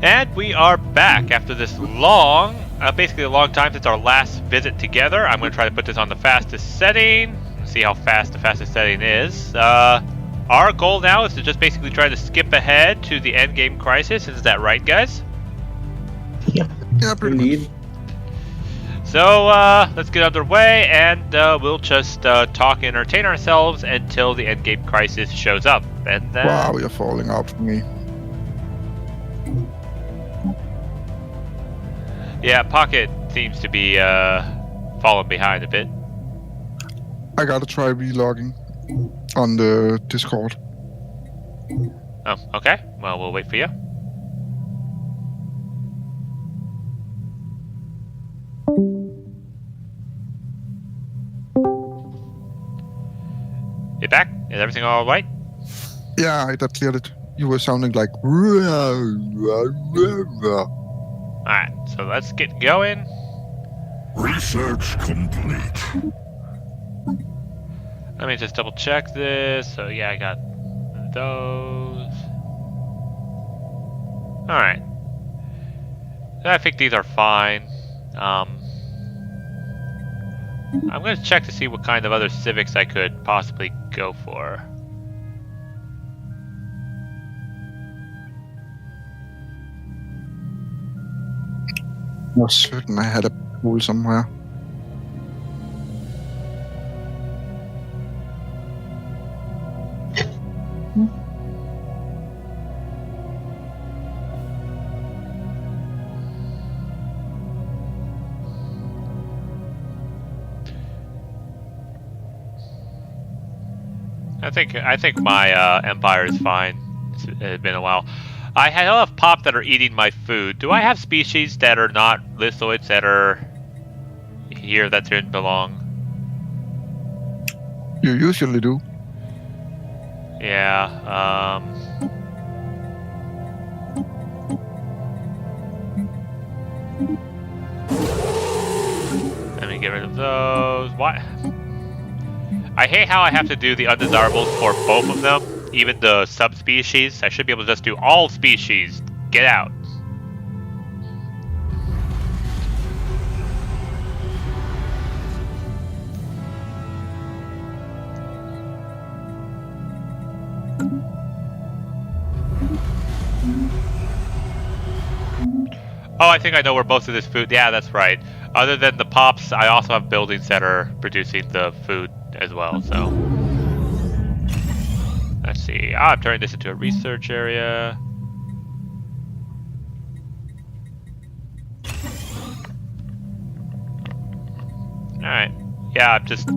And we are back after this long, basically a long time since our last visit together. I'm going to try to put this on the fastest setting, see how fast the fastest setting is. Our goal now is to just basically try to skip ahead to the end game crisis. Is that right, guys? Yep. Yeah, pretty much. So let's get underway, and we'll just talk and entertain ourselves until the end game crisis shows up. And then... Wow, you're falling out for me. Yeah, Pocket seems to be falling behind a bit. I gotta try relogging on the Discord. Oh, okay. Well, we'll wait for you. You back? Is everything all right? Yeah, that cleared it. You were sounding like... Alright, so let's get going. Research complete. Let me just double check this. So yeah, I got those. Alright. I think these are fine. I'm going to check to see what kind of other civics I could possibly go for. I was certain I had a pool somewhere. I think my empire is fine. It's been a while. I have pop that are eating my food. Do I have species that are not lithoids that are here that didn't belong? You usually do. Yeah. Let me get rid of those. Why? I hate how I have to do the undesirables for both of them, even the subspecies. I should be able to just do all species. Get out. Oh, I think I know where most of this food... Yeah, that's right. Other than the pops, I also have buildings that are producing the food as well, so... Let's see. I'm turning this into a research area. Alright. Yeah, I'm just...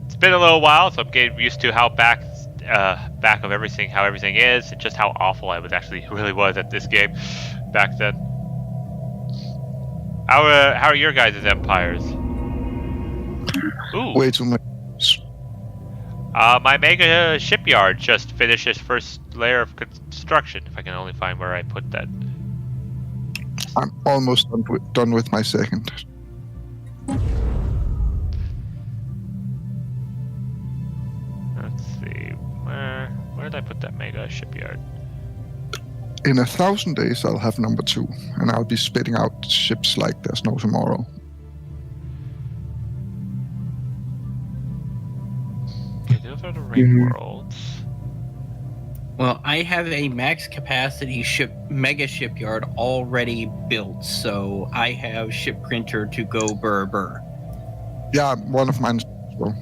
It's been a little while, so I'm getting used to how back of everything, how everything is, and just how awful I really was at this game back then. How are your guys' empires? Ooh. Way too much. My mega shipyard just finished its first layer of construction. If I can only find where I put that. I'm almost done with my second. Let's see. Where did I put that mega shipyard? In 1,000 days, I'll have number 2, and I'll be spitting out ships like there's no tomorrow. Okay, those are the ring worlds. Well, I have a max capacity mega shipyard already built, so I have ship printer to go burr. Yeah, one of mine as well.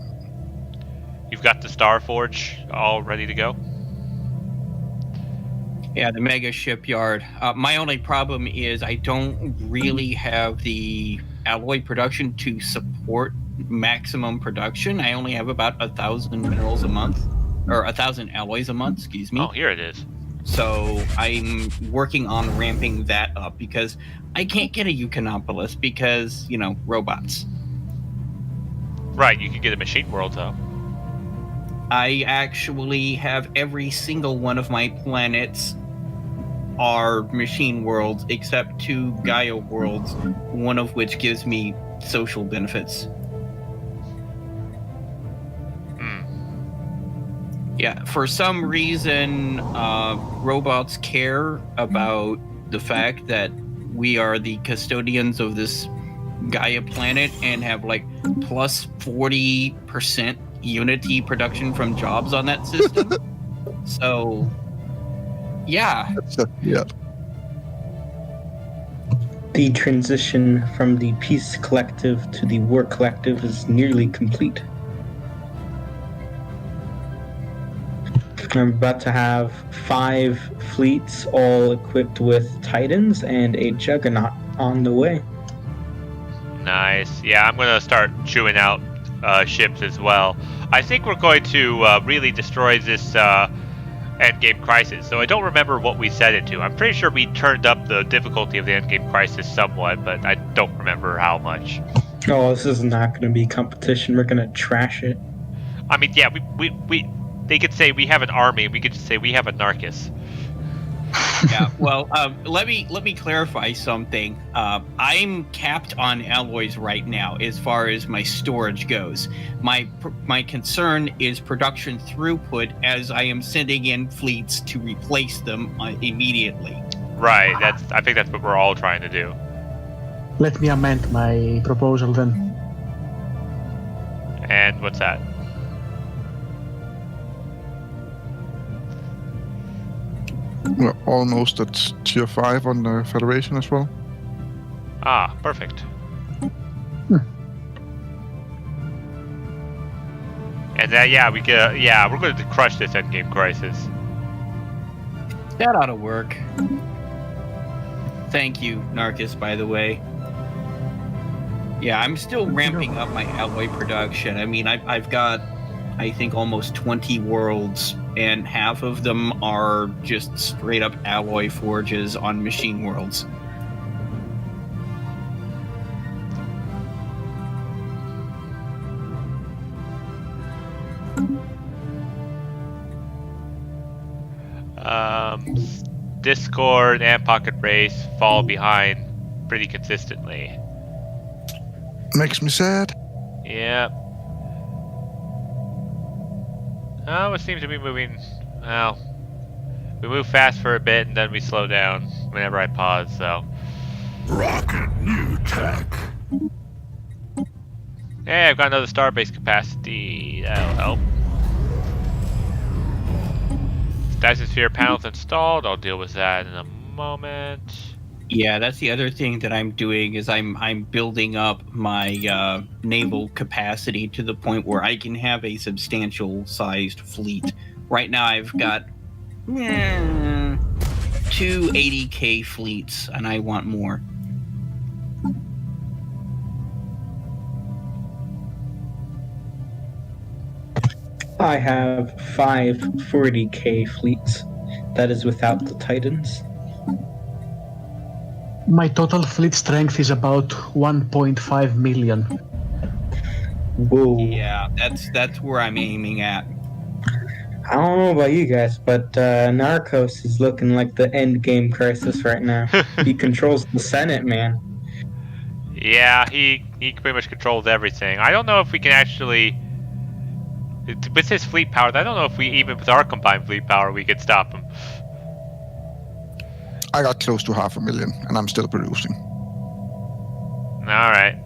You've got the Starforge all ready to go? Yeah, the mega shipyard. My only problem is I don't really have the alloy production to support maximum production. I only have about 1,000 minerals a month, or 1,000 alloys a month, excuse me. Oh, here it is. So I'm working on ramping that up because I can't get a Eucanopolis because, robots. Right, you can get a machine world though. I actually have every single one of my planets are machine worlds except 2 Gaia worlds, one of which gives me social benefits. Yeah, for some reason, robots care about the fact that we are the custodians of this Gaia planet and have like plus 40% Unity production from jobs on that system. So, yeah. Yeah. The transition from the Peace Collective to the War Collective is nearly complete. I'm about to have 5 fleets all equipped with Titans and a Juggernaut on the way. Nice. Yeah, I'm going to start chewing out ships as well. I think we're going to really destroy this endgame crisis. So I don't remember what we set it to. I'm pretty sure we turned up the difficulty of the endgame crisis somewhat, but I don't remember how much. Oh, this is not going to be competition. We're going to trash it. I mean, yeah, we they could say we have an army. We could just say we have a Narcus. Yeah, well, let me clarify something. I'm capped on alloys right now as far as my storage goes. My concern is production throughput, as I am sending in fleets to replace them immediately. Right. I think that's what we're all trying to do. Let me amend my proposal then. And what's that? We're almost at tier 5 on the Federation as well. Ah, perfect. And then we're going to crush this endgame crisis. That ought to work. Thank you, Narcus, by the way. Yeah, I'm still ramping up my alloy production. I mean, I've got, I think, almost 20 worlds, and half of them are just straight up alloy forges on machine worlds. Discord and Pocket Race fall behind pretty consistently. Makes me sad. Yep. Oh, it seems to be moving. Well, we move fast for a bit and then we slow down whenever I pause, so. Rocket new tech. Hey, I've got another starbase capacity. That'll help. Dysosphere panels installed. I'll deal with that in a moment. Yeah, that's the other thing that I'm doing is I'm building up my naval capacity to the point where I can have a substantial sized fleet. Right now I've got 2 80K fleets, and I want more. I have 5 40K fleets. That is without the Titans. My total fleet strength is about 1.5 million. Whoa. Yeah, that's where I'm aiming at. I don't know about you guys, but Narcos is looking like the end game crisis right now. He controls the Senate, man. Yeah, he pretty much controls everything. I don't know if we can actually, with his fleet power, I don't know if we, even with our combined fleet power, we could stop him. I got close to 500,000 and I'm still producing. Alright.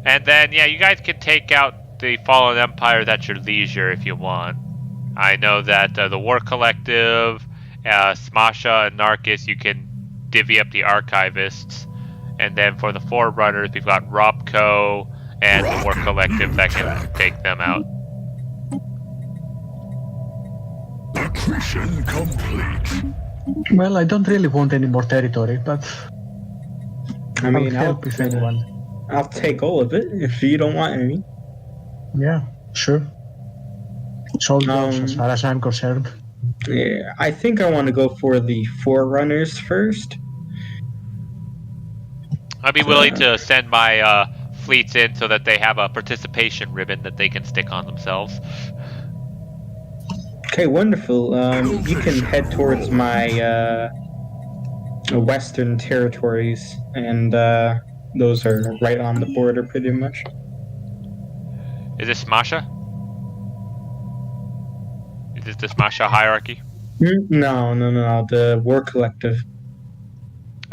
And then, yeah, you guys can take out the Fallen Empires at your leisure if you want. I know that the War Collective, Smasha, and Narcus, you can divvy up the Archivists. And then for the Forerunners, we've got Robco and the War Collective that can take them out. Accretion complete. Well, I don't really want any more territory, but I mean, I'll help if anyone. I'll take all of it if you don't want any. Yeah, sure. It's all yours as far as I'm concerned. Yeah, I think I want to go for the Forerunners first. I'd be willing to send my fleets in so that they have a participation ribbon that they can stick on themselves. Okay, wonderful. You can head towards my western territories, and those are right on the border pretty much. Is this Smasha? Is this the Smasha hierarchy? No. The War Collective.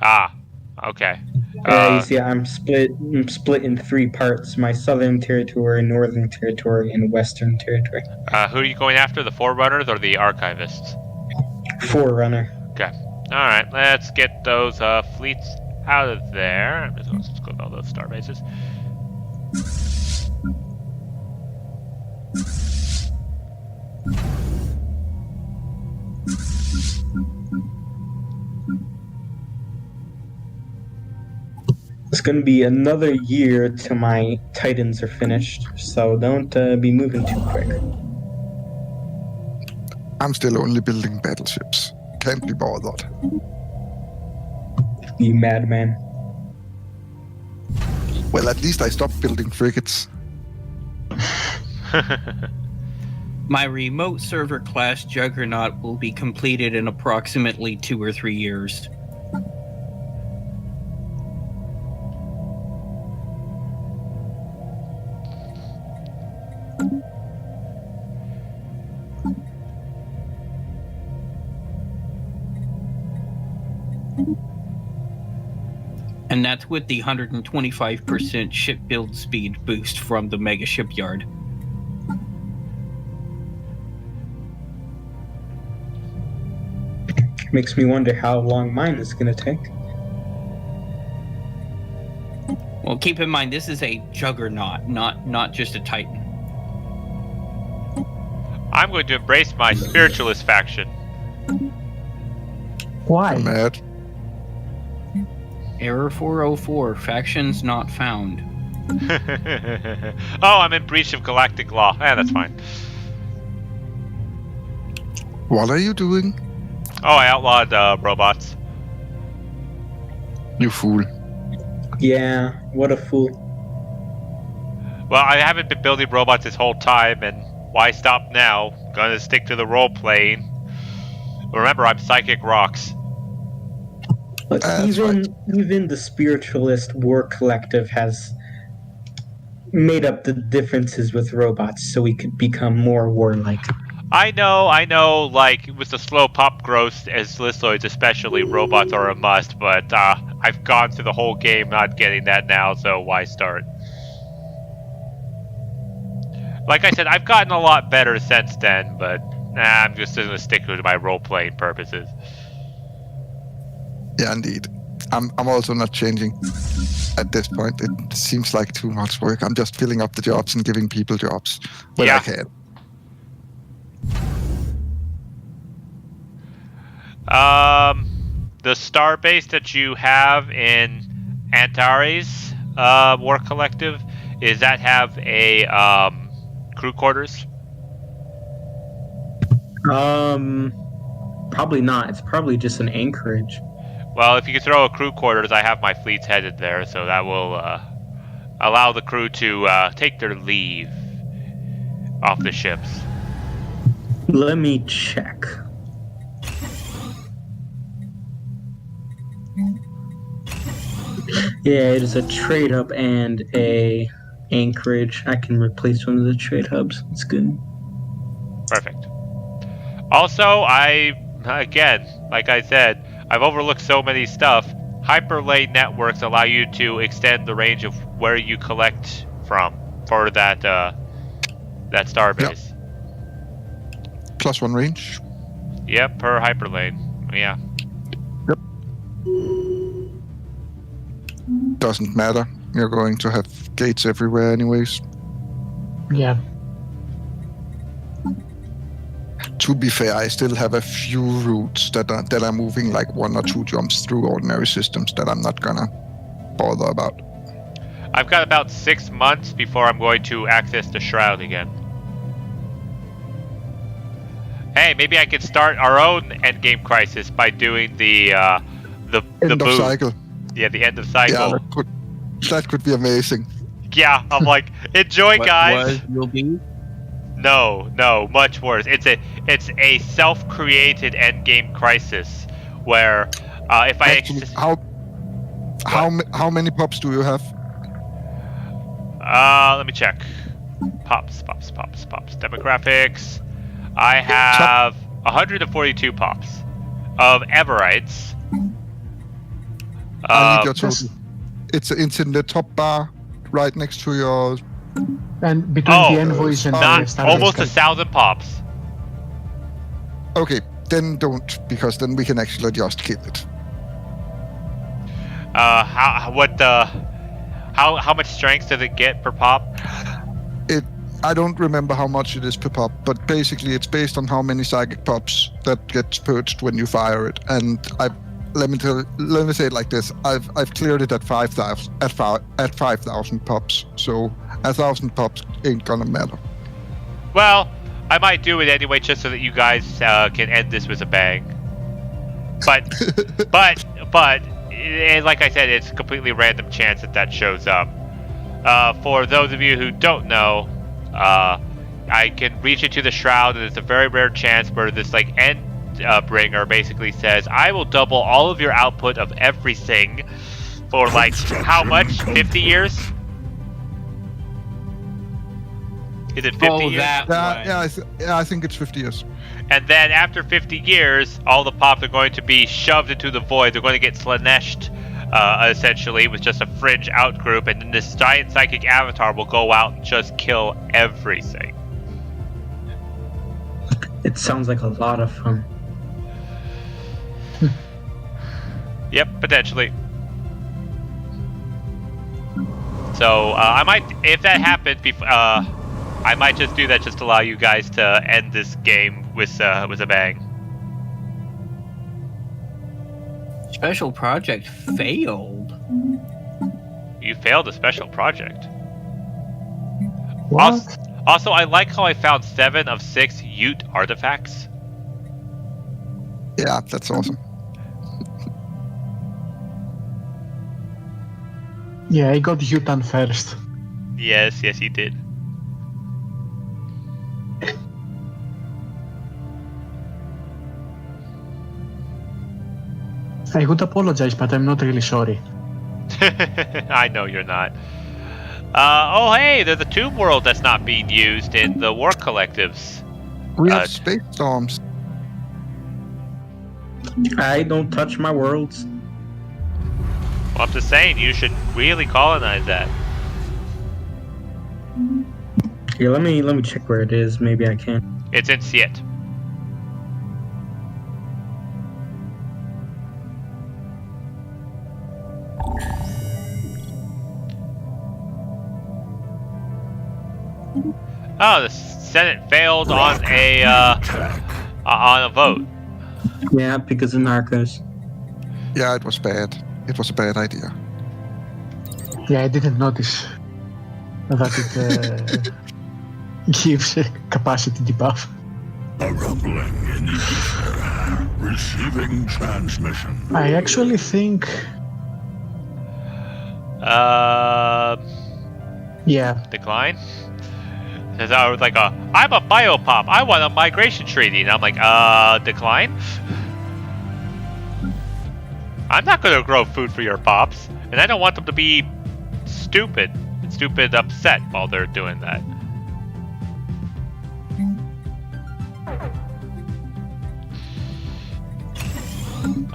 Ah, okay. You see, I'm split in 3 parts: my Southern Territory, Northern Territory, and Western Territory. Who are you going after, the Forerunners or the Archivists? Forerunner. Okay. Alright, let's get those fleets out of there. I'm just going to go to all those star bases. It's going to be another year till my Titans are finished, so don't be moving too quick. I'm still only building battleships. Can't be bothered. You madman. Well, at least I stopped building frigates. My remote server class Juggernaut will be completed in approximately 2 or 3 years. And that's with the 125% ship build speed boost from the mega shipyard. Makes me wonder how long mine is going to take. Well, keep in mind, this is a Juggernaut, not just a Titan. I'm going to embrace my spiritualist faction. Why? I'm mad. Error 404, factions not found. Oh, I'm in breach of galactic law. That's fine. What are you doing? Oh, I outlawed robots. You fool. Yeah, what a fool. Well, I haven't been building robots this whole time, and why stop now? Gonna stick to the role playing. Remember, I'm Psychic Rocks. But even the spiritualist War Collective has made up the differences with robots so we could become more warlike. I know, like, with the slow pop growth as Lissoids especially, robots are a must, but I've gone through the whole game not getting that now, so why start? Like I said, I've gotten a lot better since then, but I'm just going to stick to my role-playing purposes. Yeah, indeed. I'm also not changing at this point. It seems like too much work. I'm just filling up the jobs and giving people jobs when I can. The star base that you have in Antares War Collective, does that have a crew quarters? Probably not. It's probably just an anchorage. Well, if you could throw a crew quarters, I have my fleets headed there, so that will allow the crew to take their leave off the ships. Let me check. Yeah, it is a trade hub and a anchorage. I can replace one of the trade hubs. That's good. Perfect. Also, again, like I said, I've overlooked so many stuff. Hyperlane networks allow you to extend the range of where you collect from for that starbase. Yep. +1 range. Yep, per hyperlane. Yeah. Yep. Doesn't matter. You're going to have gates everywhere anyways. Yeah. To be fair, I still have a few routes that are moving like 1 or 2 jumps through ordinary systems that I'm not gonna bother about. I've got about 6 months before I'm going to access the Shroud again. Hey, maybe I could start our own endgame crisis by doing the End of cycle. Yeah, the end of cycle. Yeah, that could be amazing. Yeah, I'm like, enjoy, guys. Will be? No, much worse. It's a self-created endgame crisis where if Actually, how many pops do you have? Let me check. Pops. Demographics. I have 142 pops of Everites. I need your total. It's in the top bar, right next to your. And between the envoys and the not Stellaris almost guys. 1,000 pops. Okay, then don't, because then we can actually just kill it. How much strength does it get per pop? I don't remember how much it is per pop, but basically it's based on how many psychic pops that gets purged when you fire it. And let me say it like this: I've cleared it at 5,000 at 5,000 pops, so 1,000 pops ain't gonna matter. Well, I might do it anyway, just so that you guys can end this with a bang. But like I said, it's a completely random chance that shows up. For those of you who don't know, I can reach into the shroud, and it's a very rare chance where this end bringer basically says, I will double all of your output of everything for how much? 50 years? Is it 50 years? That Yeah, I think it's 50 years. And then after 50 years, all the pops are going to be shoved into the void. They're going to get Slaneshed, essentially, with just a fringe outgroup, and then this giant psychic avatar will go out and just kill everything. It sounds like a lot of fun. Yep, potentially. So I might, if that happens, I might just do that just to allow you guys to end this game with a bang. Special project failed. You failed a special project. What? Also, I like how I found 7 of 6 Ute artifacts. Yeah, that's awesome. Yeah, I got Utan first. Yes, you did. I would apologize, but I'm not really sorry. I know you're not. Oh, hey, there's a tomb world that's not being used in the war collectives. We have space storms. I don't touch my worlds. Well, I'm just saying, you should really colonize that. Here, let me check where it is. Maybe I can. It's in Siet. Oh, the Senate failed on a vote. Yeah, because of Narcos. Yeah, it was bad. It was a bad idea. Yeah, I didn't notice that it gives a capacity debuff. A rumbling in ether. Receiving transmission. I actually think, yeah, Decline. Says I was like I'm a biopop. I want a migration treaty, and I'm like, decline. I'm not gonna grow food for your pops, and I don't want them to be stupid upset while they're doing that.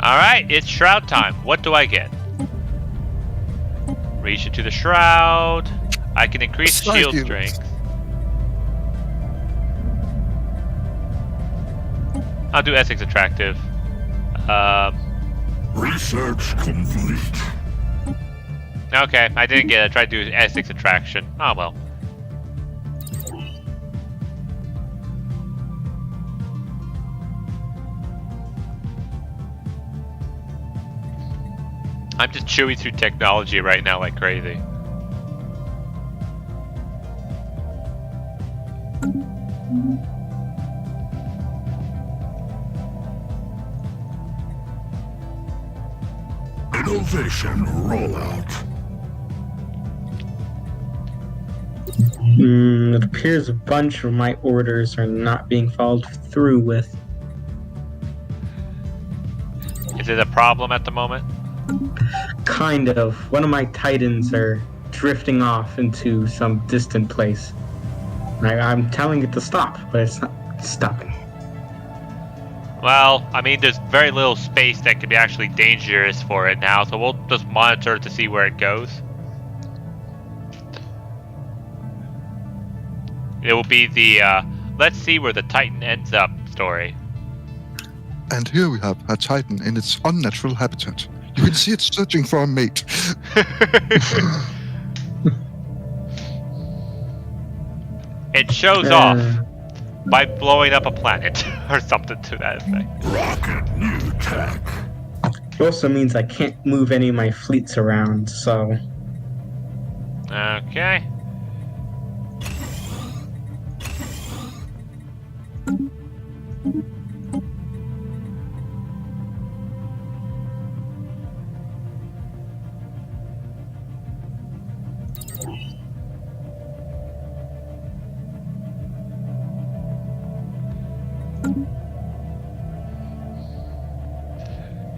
Alright, it's shroud time. What do I get? Reach into the shroud. I can increase shield strength. I'll do Essex Attractive. Research complete. Okay, I didn't get it. I tried to do Essex Attraction. Oh well. I'm just chewing through technology right now like crazy. Innovation rollout. It appears a bunch of my orders are not being followed through with. Is it a problem at the moment? Kind of. One of my titans are drifting off into some distant place. I'm telling it to stop, but it's not stopping. Well, I mean, there's very little space that could be actually dangerous for it now, so we'll just monitor to see where it goes. It will be the, let's see where the Titan ends up story. And here we have a Titan in its unnatural habitat. You can see it searching for a mate. It shows off by blowing up a planet, or something to that effect. Rocket new tech. It also means I can't move any of my fleets around, so... Okay.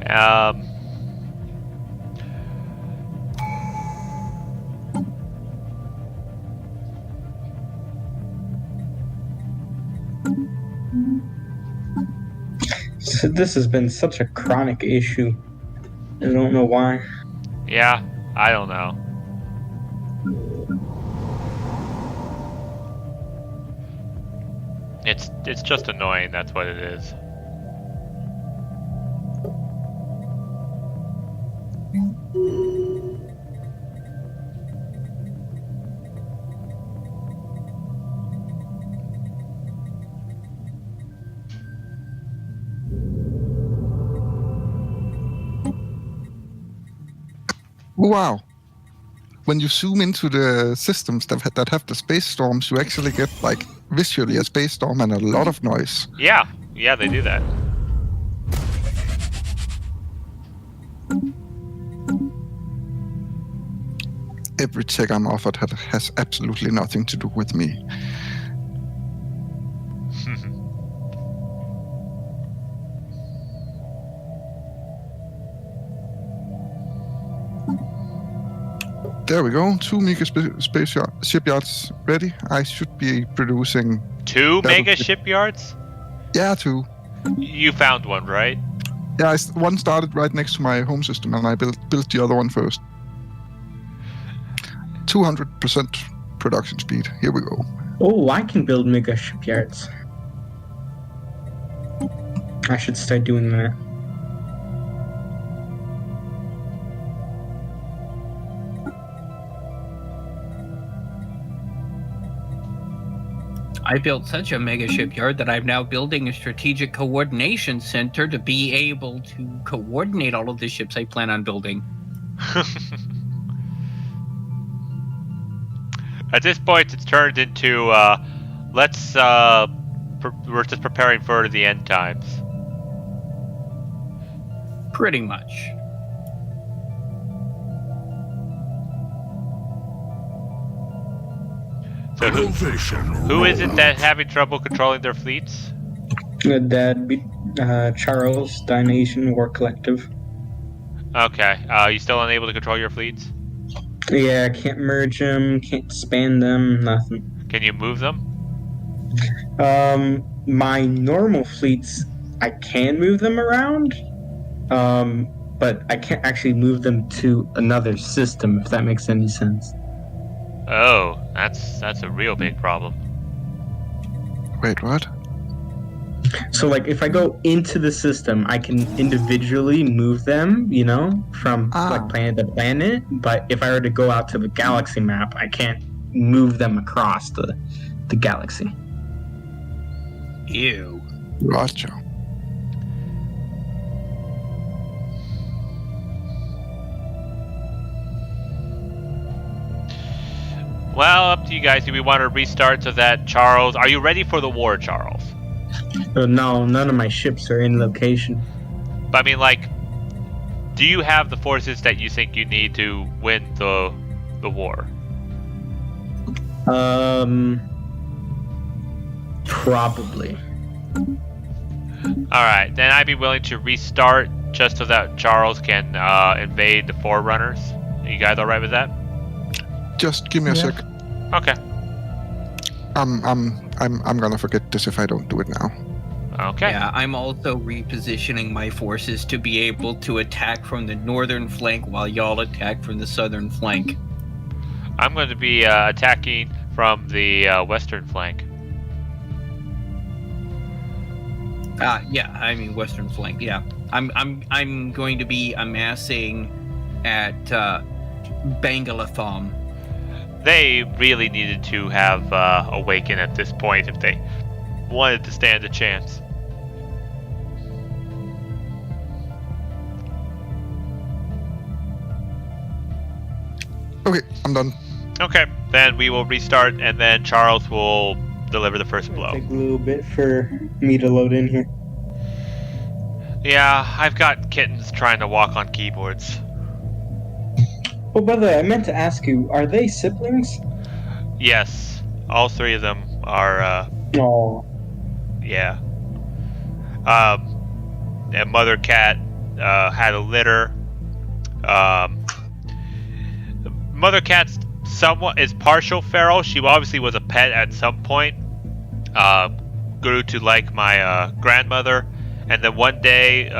Um... So this has been such a chronic issue. I don't know why. Yeah, I don't know. It's just annoying, that's what it is. Wow. When you zoom into the systems that have the space storms, you actually get, like, visually a space storm and a lot of noise. Yeah, they do that. Every check I'm offered has absolutely nothing to do with me. There we go. 2 mega space shipyards ready. I should be producing... 2 mega shipyards? Yeah, 2. You found one, right? Yeah, one started right next to my home system, and I built the other one first. 200% production speed. Here we go. Oh, I can build mega shipyards. I should start doing that. I built such a mega shipyard that I'm now building a strategic coordination center to be able to coordinate all of the ships I plan on building. At this point, it's turned into, we're just preparing for the end times. Pretty much. So who is it that's having trouble controlling their fleets? That'd be Charles, Dynation War Collective. Okay, you still unable to control your fleets? Yeah, I can't merge them, can't span them, nothing. Can you move them? My normal fleets, I can move them around, but I can't actually move them to another system, if that makes any sense. Oh, that's a real big problem. Wait, what? So, like, if I go into the system, I can individually move them, you know, from like planet to planet. But if I were to go out to the galaxy map, I can't move them across the galaxy. Ew. Gotcha. Well, up to you guys. Do we want to restart so that Charles... Are you ready for the war, Charles? No, none of my ships are in location. But I mean, like, do you have the forces that you think you need to win the war? Probably. Alright, then I'd be willing to restart just so that Charles can invade the Forerunners. Are you guys alright with that? Just give me a sec. Okay. I'm gonna forget this if I don't do it now. Okay. Yeah, I'm also repositioning my forces to be able to attack from the northern flank while y'all attack from the southern flank. I'm going to be attacking from the western flank. Yeah, I mean western flank. Yeah, I'm going to be amassing at Bangalatham. They really needed to have Awaken at this point if they wanted to stand a chance. Okay, I'm done. Okay, then we will restart, and then Charles will deliver the first blow. Take a little bit for me to load in here. Yeah, I've got kittens trying to walk on keyboards. Oh, by the way, I meant to ask you, are they siblings? Yes, all three of them are, Oh. yeah. And Mother Cat had a litter. Mother Cat's somewhat is partial feral. She obviously was a pet at some point. Grew to like my grandmother, and then one day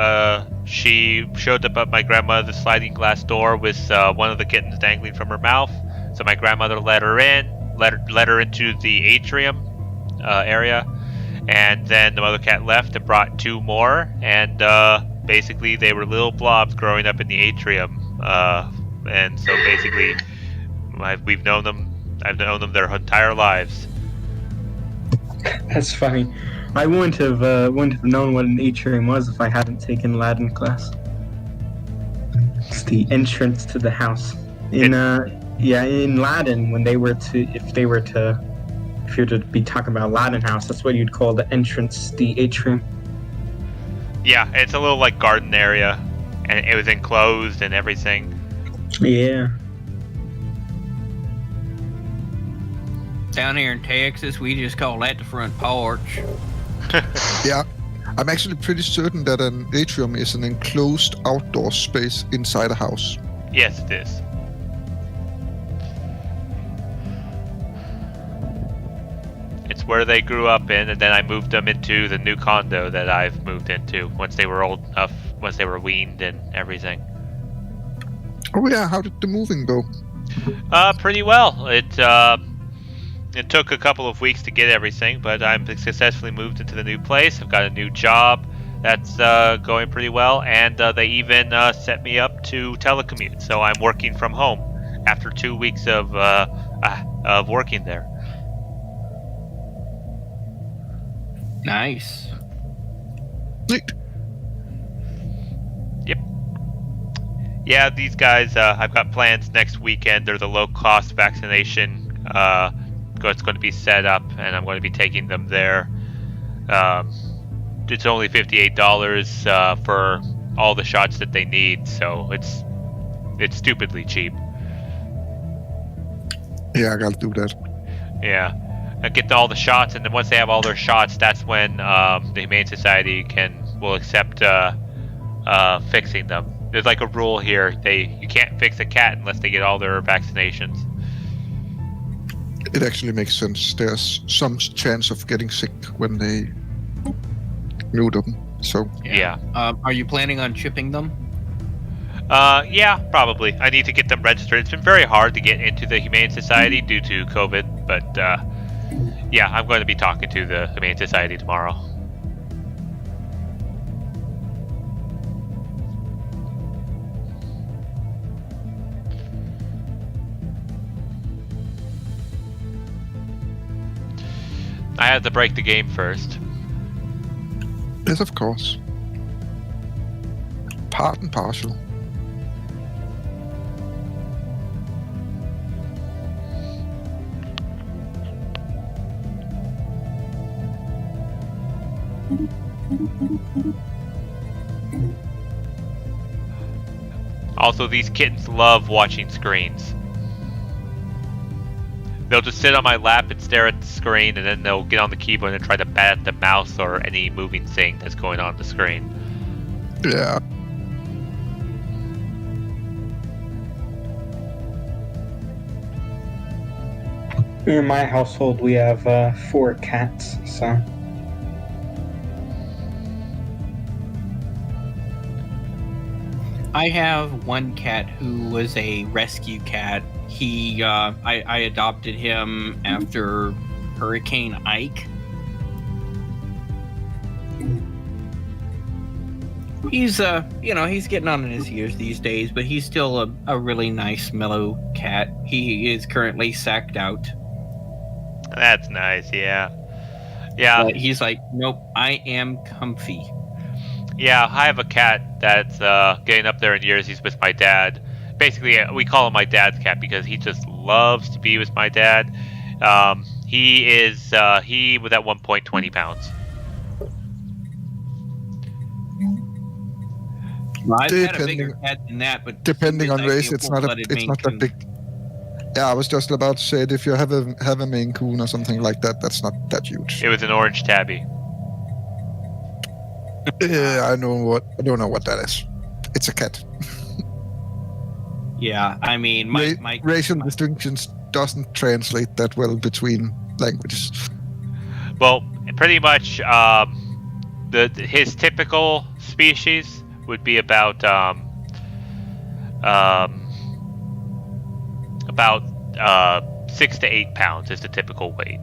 she showed up at my grandmother's sliding glass door with one of the kittens dangling from her mouth. So my grandmother let her in, let her into the atrium area, and then the mother cat left and brought two more, and basically they were little blobs growing up in the atrium, and so basically we've known them. I've known them their entire lives. That's funny. I wouldn't have known what an atrium was if I hadn't taken Latin class. It's the entrance to the house. In Latin, when they were to, if you were to be talking about Latin house, that's what you'd call the entrance, the atrium. Yeah, it's a little like garden area, and it was enclosed and everything. Yeah. Down here in Texas, we just call that the front porch. Yeah, I'm actually pretty certain that an atrium is an enclosed outdoor space inside a house. Yes, it is. It's where they grew up in, and then I moved them into the new condo that I've moved into once they were old enough, once they were weaned and everything. Oh yeah, how did the moving go? Pretty well. It took a couple of weeks to get everything, but I'm successfully moved into the new place. I've got a new job that's going pretty well, and they even set me up to telecommute. So I'm working from home after 2 weeks of working there. Nice. Neat. Yep. Yeah, these guys, I've got plans next weekend. There's a low-cost vaccination it's going to be set up, and I'm going to be taking them there. It's only $58 for all the shots that they need, so it's stupidly cheap. Yeah, I gotta do that. Yeah, I get all the shots, and then once they have all their shots, that's when the Humane Society will accept fixing them. There's like a rule here: you can't fix a cat unless they get all their vaccinations. It actually makes sense. There's some chance of getting sick when they neuter them. So Yeah. Are you planning on chipping them? Yeah, probably. I need to get them registered. It's been very hard to get into the Humane Society due to COVID, but yeah, I'm going to be talking to the Humane Society tomorrow. I had to break the game first. yes, of course. Part and partial. Also, these kittens love watching screens. They'll just sit on my lap and stare at the screen, and then they'll get on the keyboard and try to bat at the mouse or any moving thing that's going on the screen. Yeah. In my household, we have 4 cats, so I have one cat who was a rescue cat. I adopted him after Hurricane Ike. He's he's getting on in his years these days, but he's still a really nice, mellow cat. He is currently sacked out. That's nice, yeah. Yeah. But he's like, nope, I am comfy. Yeah, I have a cat that's getting up there in years. He's with my dad. Basically, we call him my dad's cat because he just loves to be with my dad. He was at one point 20 pounds. Well, I've had a bigger cat than that, but depending on race, it's not that big. Yeah, I was just about to say it. If you have a Maine Coon or something like that, that's not that huge. It was an orange tabby. Yeah, I don't know what that is. It's a cat. Yeah, I mean, my racial distinctions doesn't translate that well between languages. Well, pretty much, his typical species would be about 6 to 8 pounds is the typical weight.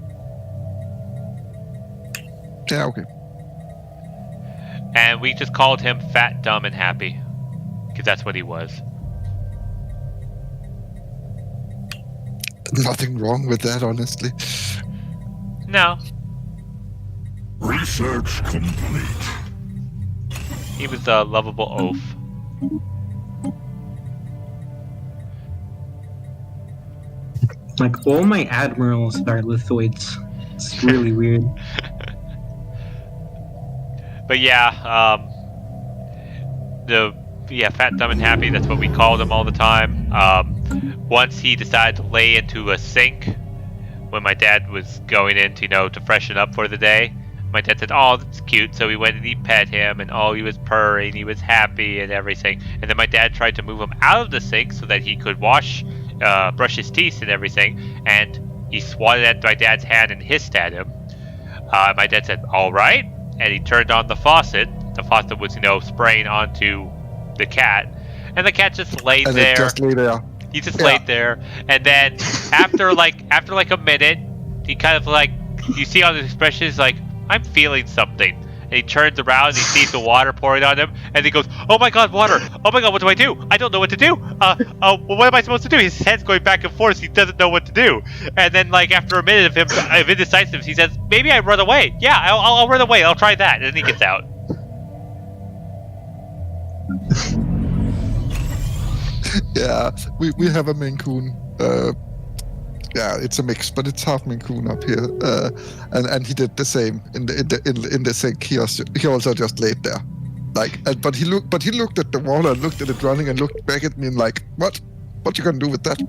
Yeah, okay. And we just called him Fat, Dumb, and Happy. Because that's what he was. Nothing wrong with that, honestly. No. Research complete. He was a lovable oaf. Like, all my admirals are lithoids. It's really weird. But yeah, Fat, Dumb, and Happy, that's what we called him all the time. Once he decided to lay into a sink when my dad was going in to freshen up for the day. My dad said, "Oh, that's cute." So we went and he pet him, and he was purring, he was happy and everything. And then my dad tried to move him out of the sink so that he could brush his teeth and everything. And he swatted at my dad's hand and hissed at him. My dad said, "All right." And he turned on the faucet. The faucet was, spraying onto the cat. And the cat just laid there. Just lay there. He just laid there. And then after like a minute, he kind of you see on his expression, he's like, "I'm feeling something." And he turns around and he sees the water pouring on him. And he goes, "Oh my god, water! Oh my god, what do I do? I don't know what to do. What am I supposed to do?" His head's going back and forth. He doesn't know what to do. And then after a minute of him of indecisiveness, he says, "Maybe I run away. Yeah, I'll run away. I'll try that." And then he gets out. Yeah, we have a Maine Coon. Yeah, it's a mix, but it's half Maine Coon up here, and he did the same in the sink. He also just laid there, but he looked at the water, and looked at it running, and looked back at me and what you gonna do with that?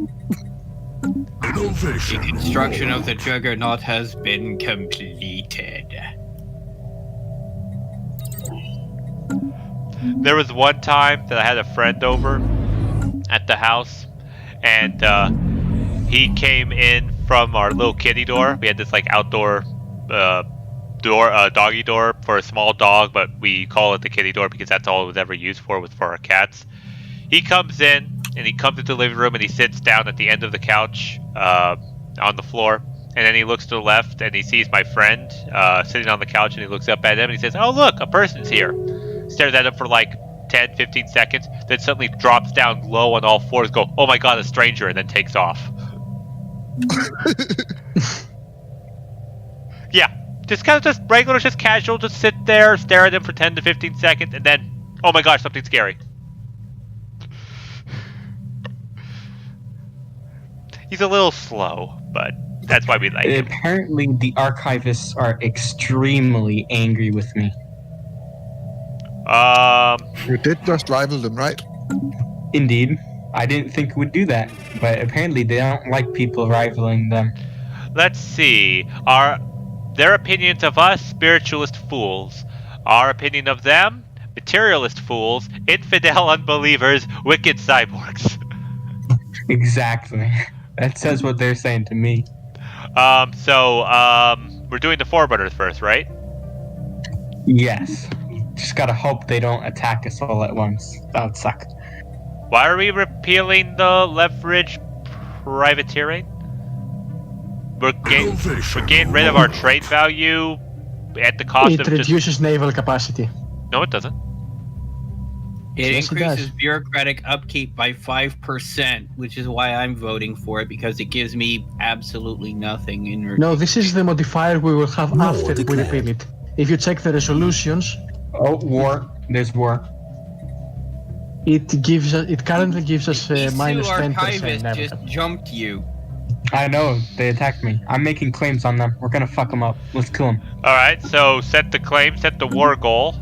Innovation. The construction of the Juggernaut has been completed. There was one time that I had a friend over at the house, and he came in from our little kitty door. We had this outdoor doggy door for a small dog, but we call it the kitty door because that's all it was ever used for, was for our cats. He comes in, and he comes into the living room, and he sits down at the end of the couch on the floor. And then he looks to the left, and he sees my friend sitting on the couch, and he looks up at him, and he says, "Oh, look, a person's here." Stares at him for 10, 15 seconds, then suddenly drops down low on all fours, go, "Oh my god, a stranger," and then takes off. Yeah, just regular, just casual, just sit there, stare at him for 10 to 15 seconds, and then, oh my gosh, something scary. He's a little slow, but that's why we like him. Apparently, the archivists are extremely angry with me. You did just rival them, right? Indeed. I didn't think it would do that, but apparently they don't like people rivaling them. Let's see. Their opinions of us, spiritualist fools. Our opinion of them, materialist fools, infidel unbelievers, wicked cyborgs. Exactly. That says what they're saying to me. So we're doing the Forerunners first, right? Yes. Just gotta hope they don't attack us all at once. That would suck. Why are we repealing the leverage privateering? We're getting rid of our trade value at the cost It of reduces naval capacity. No, it doesn't. It Yes, it increases does. bureaucratic upkeep by 5%, which is why I'm voting for it, because it gives me absolutely nothing in return. No, this is the modifier we will have War after we declared. repeal it. If you check the resolutions, Oh, war. There's war. it currently gives us These minus two 10% archivists naval just capacity. jumped you. I know, they attacked me. I'm making claims on them. We're gonna fuck them up. Let's kill them. Alright, so set the claim, set the war goal.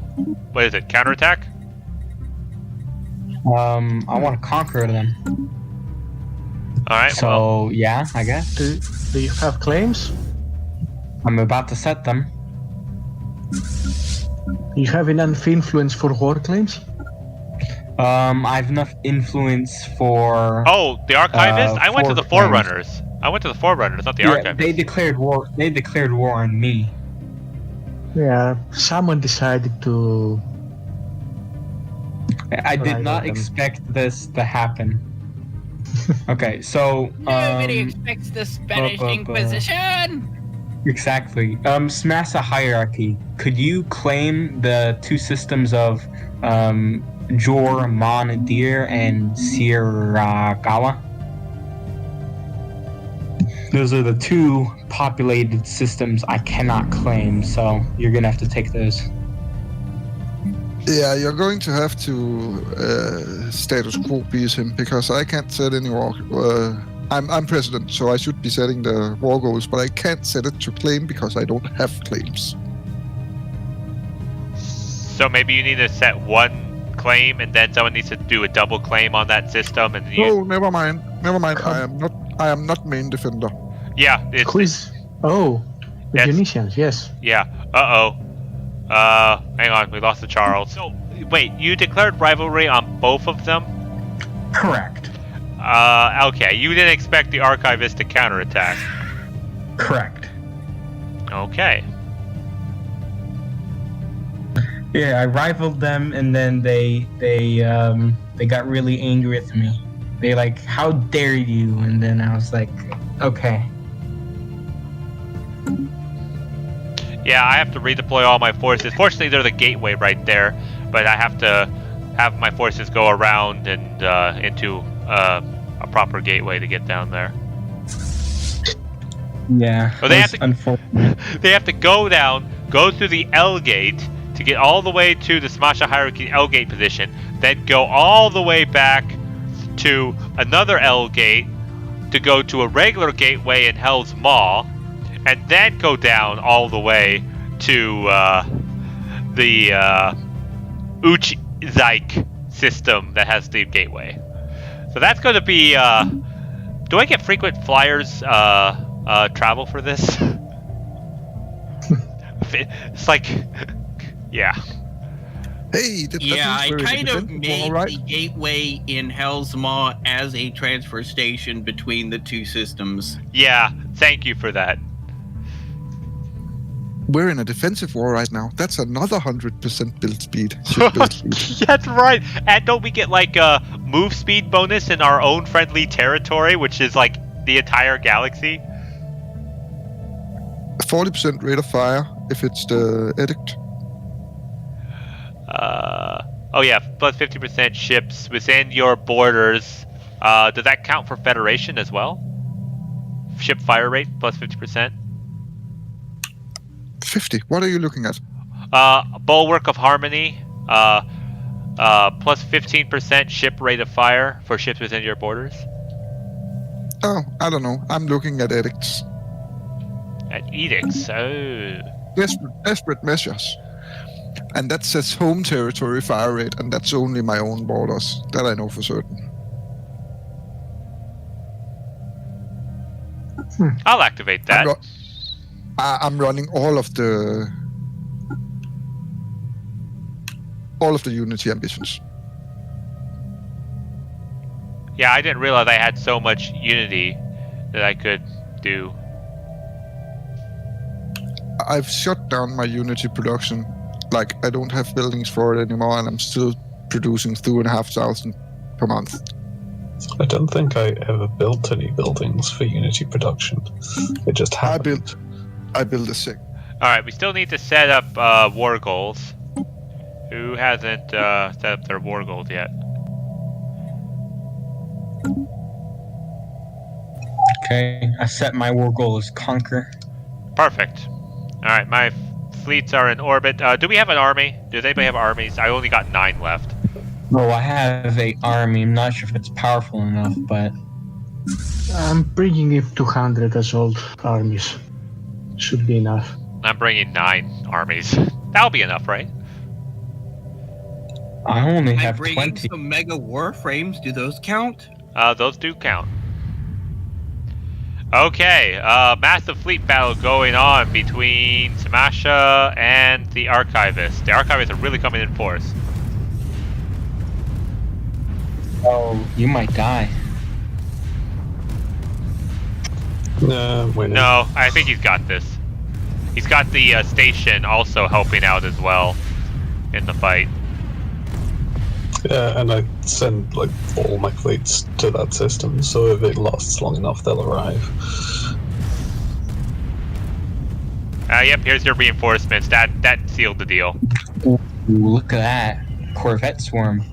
What is it, counterattack? I want to conquer them. Alright, well, So, yeah, I guess. Do you have claims? I'm about to set them. You have enough influence for war claims? I have enough influence for... oh, the archivist? I went to the four claims. Forerunners. I went to the Forerunners, not the Yeah, archivist. they declared war. They declared war on me. Yeah, someone decided to... I did Right, not them. expect this to happen. Okay, so Nobody expects the Spanish Inquisition! exactly. Smash a hierarchy. Could you claim the two systems of Jor Monadir and Siragawa? Those are the two populated systems I cannot claim, so you're gonna have to take those. Yeah, you're going to have to status quo peace him because I can't set any war. I'm president, so I should be setting the war goals, but I can't set it to claim because I don't have claims. So maybe you need to set one claim and then someone needs to do a double claim on that system and you... Oh, never mind. Never mind. Come. I am not main defender. Yeah, it's... Who is... Oh, the Yes. Tunisians, yes. Yeah, uh-oh. Hang on, we lost the Charles. So, wait, you declared rivalry on both of them? Correct. Okay, you didn't expect the archivist to counterattack. Correct. Okay. Yeah, I rivaled them, and then they got really angry with me. They like, how dare you? And then I was like, okay. Yeah, I have to redeploy all my forces. Fortunately, they're the gateway right there, but I have to have my forces go around and into a proper gateway to get down there. Yeah. Oh, they it have was to- unfortunate. They have to go down, go through the L gate to get all the way to the Smasha hierarchy L gate position, then go all the way back to another L gate to go to a regular gateway in Hell's Maw, and then go down all the way to the Uchzaik system that has the gateway. So that's going to be. Do I get frequent flyers travel for this? It's like, yeah. Hey, that Yeah, I means we're in a kind of defensive made war, right? the gateway in Hell's Maw as a transfer station between the two systems. Yeah, thank you for that. We're in a defensive war right now. That's another 100% build speed. Ship build speed. That's right. And don't we get like a move speed bonus in our own friendly territory, which is like the entire galaxy? 40% rate of fire if it's the edict. Oh yeah, plus 50% ships within your borders. Does that count for Federation as well? Ship fire rate plus 50%. 50. What are you looking at? Bulwark of Harmony. Plus 15% ship rate of fire for ships within your borders. Oh, I don't know. I'm looking at edicts. At edicts. Oh. Desperate measures. And that says home territory fire rate, and that's only my own borders. That I know for certain. I'll activate that. I'm running all of the Unity ambitions. Yeah, I didn't realize I had so much Unity that I could do. I've shut down my Unity production. Like, I don't have buildings for it anymore, and I'm still producing 2,500 per month. I don't think I ever built any buildings for Unity production. It just happened. I built a sick. Alright, we still need to set up war goals. Who hasn't set up their war goals yet? Okay, I set my war goal as conquer. Perfect. Alright, my fleets are in orbit. Do we have an army? Does anybody have armies? I only got 9 left. Oh, I have a army. I'm not sure if it's powerful enough, but I'm bringing in 200 assault armies. Should be enough. I'm bringing 9 armies. That'll be enough, right? I only I'm have bringing 20. some mega warframes. Do those count? Those do count. Okay, massive fleet battle going on between Samasha and the Archivists. The Archivists are really coming in force. Oh, you might die. No, I'm winning. No, I think he's got this. He's got the station also helping out as well in the fight. Yeah, and I send like all my fleets to that system, so if it lasts long enough, they'll arrive. Yep, here's your reinforcements. That sealed the deal. Ooh, look at that. Corvette swarm.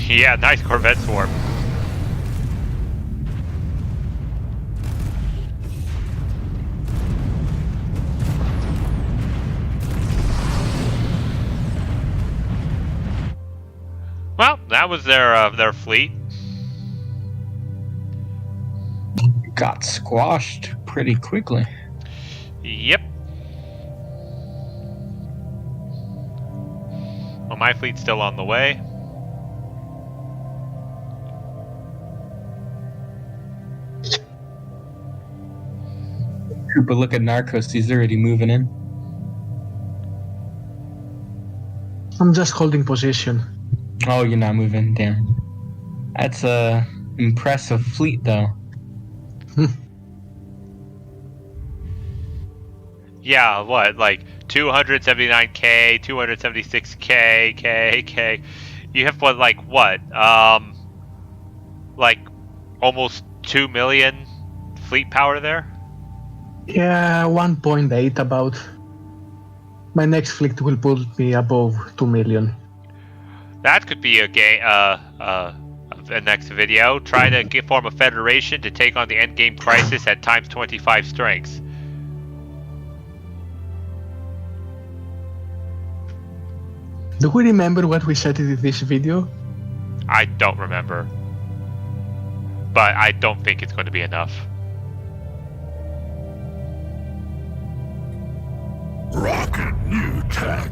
Yeah, nice Corvette swarm. Well, that was their fleet. Got squashed pretty quickly. Yep. Well, my fleet's still on the way. But look at Narcos, he's already moving in. I'm just holding position. Oh, you're not moving, damn. That's a impressive fleet, though. Yeah, what, like 279k, 276k, k. You have what, like almost 2 million fleet power there? Yeah, 1.8 about. My next fleet will put me above 2 million. That could be a game, a next video. Try to form a federation to take on the endgame crisis at times 25 strengths. Do we remember what we said in this video? I don't remember. But I don't think it's going to be enough. Rocket new tech.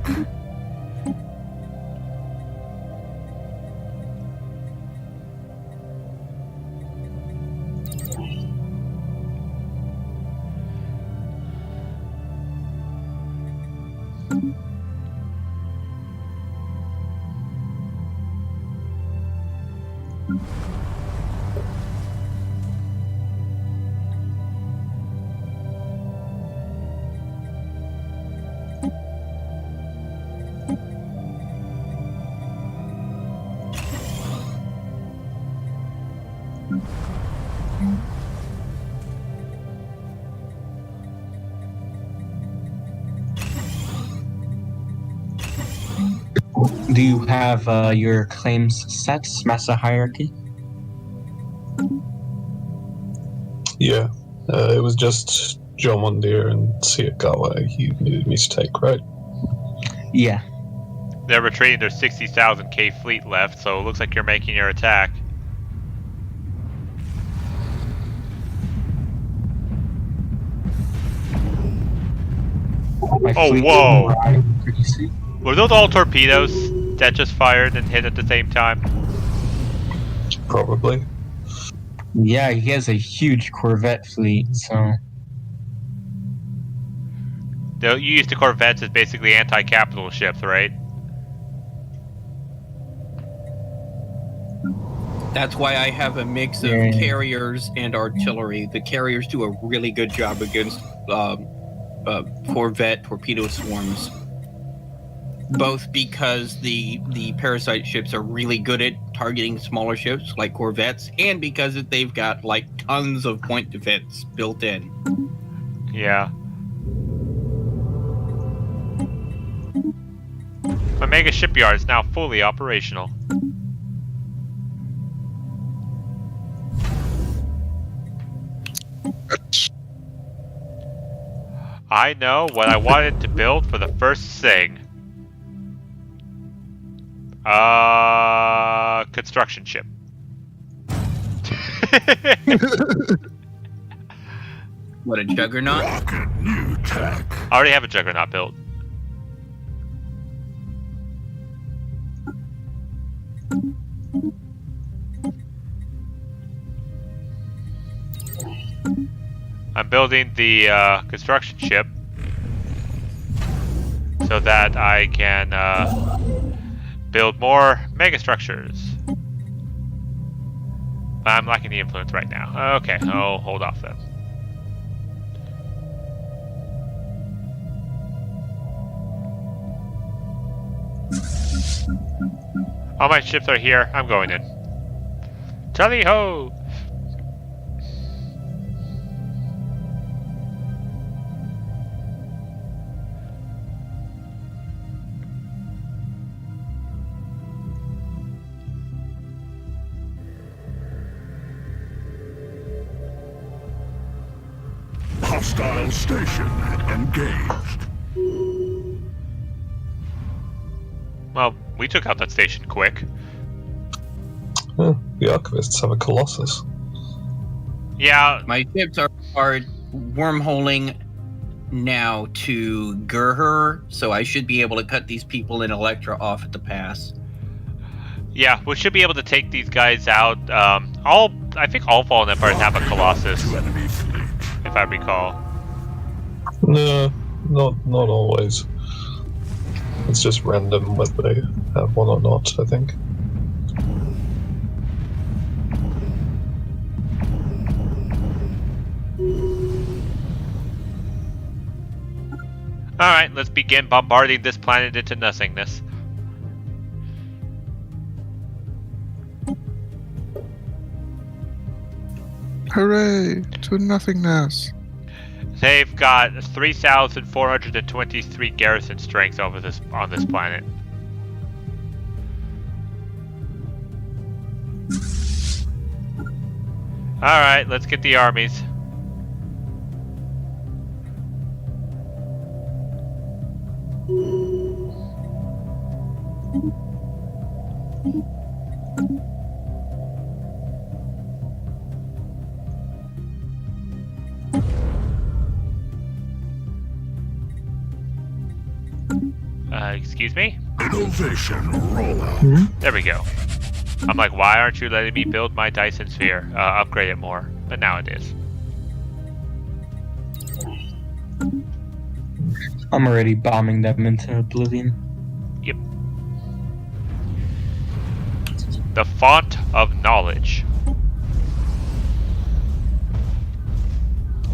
Do you have your claims set, Massa Hierarchy? Yeah, it was just Jomondir and Siakawa you needed me to take, right? Yeah. They're retreating their 60,000k fleet left, so it looks like you're making your attack. Oh, whoa! Were those all torpedoes that just fired and hit at the same time? Probably. Yeah, he has a huge Corvette fleet, so... You used the Corvettes as basically anti-capital ships, right? That's why I have a mix of Yeah. carriers and artillery. The carriers do a really good job against Corvette torpedo swarms. both because the parasite ships are really good at targeting smaller ships like corvettes, and because they've got like tons of point defense built in. Yeah. My mega shipyard is now fully operational. I know what I wanted to build for the first thing. Construction ship. What, a juggernaut? Rocket new tech. I already have a juggernaut built. I'm building the construction ship so that I can build more mega structures. I'm lacking the influence right now. Okay, I'll hold off then. All my ships are here. I'm going in. Tally ho! Hostile station engaged. Well, we took out that station quick. Oh, the Archivists have a Colossus. Yeah, My ships are wormholing now to Gurher, so I should be able to cut these people in Electra off at the pass. yeah, we should be able to take these guys out. I think all Fallen Empires have a Colossus, To enemy fleet. if I recall. No, not always. It's just random whether they have one or not, I think. Alright, let's begin bombarding this planet into nothingness. Hooray! To nothingness. They've got 3,423 garrison strength on this planet. Alright, let's get the armies. Excuse me? Innovation rollout. There we go. I'm like, why aren't you letting me build my Dyson Sphere? Upgrade it more. But now it is. I'm already bombing them into oblivion. Yep. The Font of Knowledge.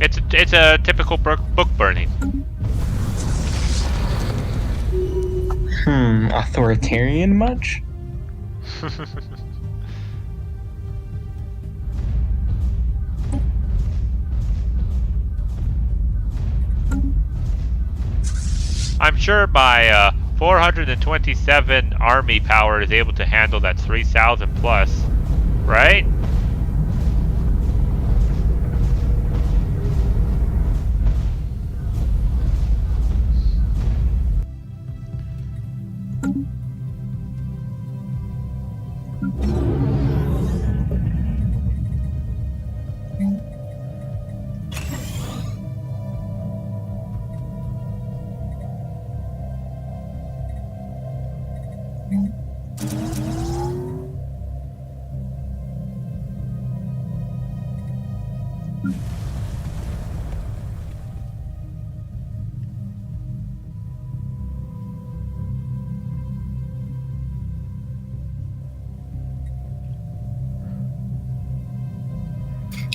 It's a typical book burning. Authoritarian much? I'm sure my 427 army power is able to handle that 3,000 plus, right?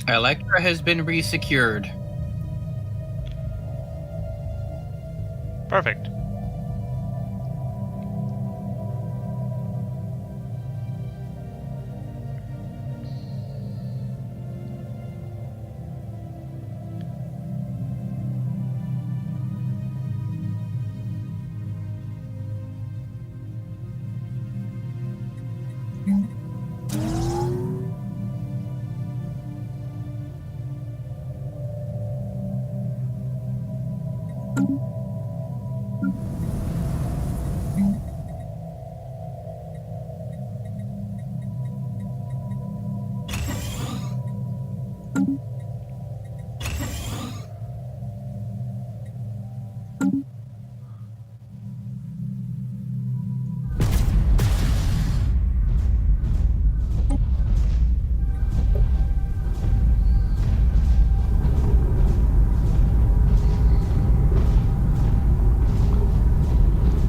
Electra has been resecured. Perfect.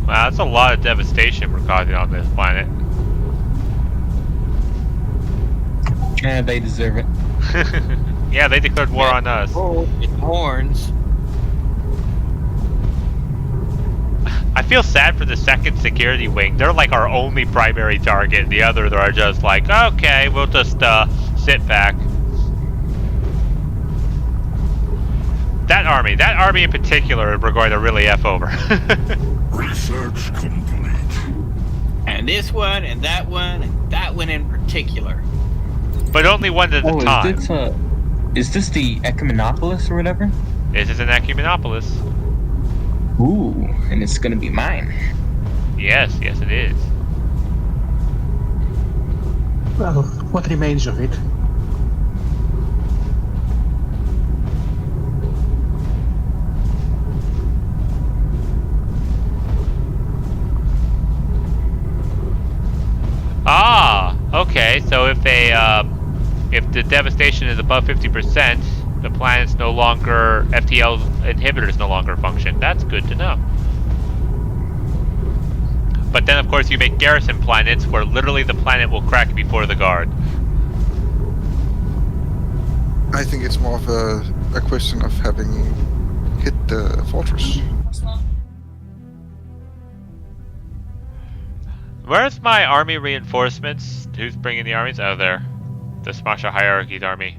Wow, that's a lot of devastation we're causing on this planet. Yeah, they deserve it. Yeah, they declared war on us. Oh, it horns. I feel sad for the second security wing. They're like our only primary target. The others are just like, okay, we'll just sit back. That army in particular, we're going to really F over. Research complete. And this one, and that one in particular. But only one at a time. Is this the Ecumenopolis or whatever? This is an Ecumenopolis. Ooh, and it's gonna be mine. Yes, yes it is. Well, what remains of it? Ah, okay. So if if the devastation is above 50%, the planet's no longer FTL inhibitors no longer function. That's good to know. But then, of course, you make garrison planets where literally the planet will crack before the guard. I think it's more of a question of having hit the fortress. Where's my army reinforcements? Who's bringing the armies? Oh, there. The Smasha Hierarchy's army.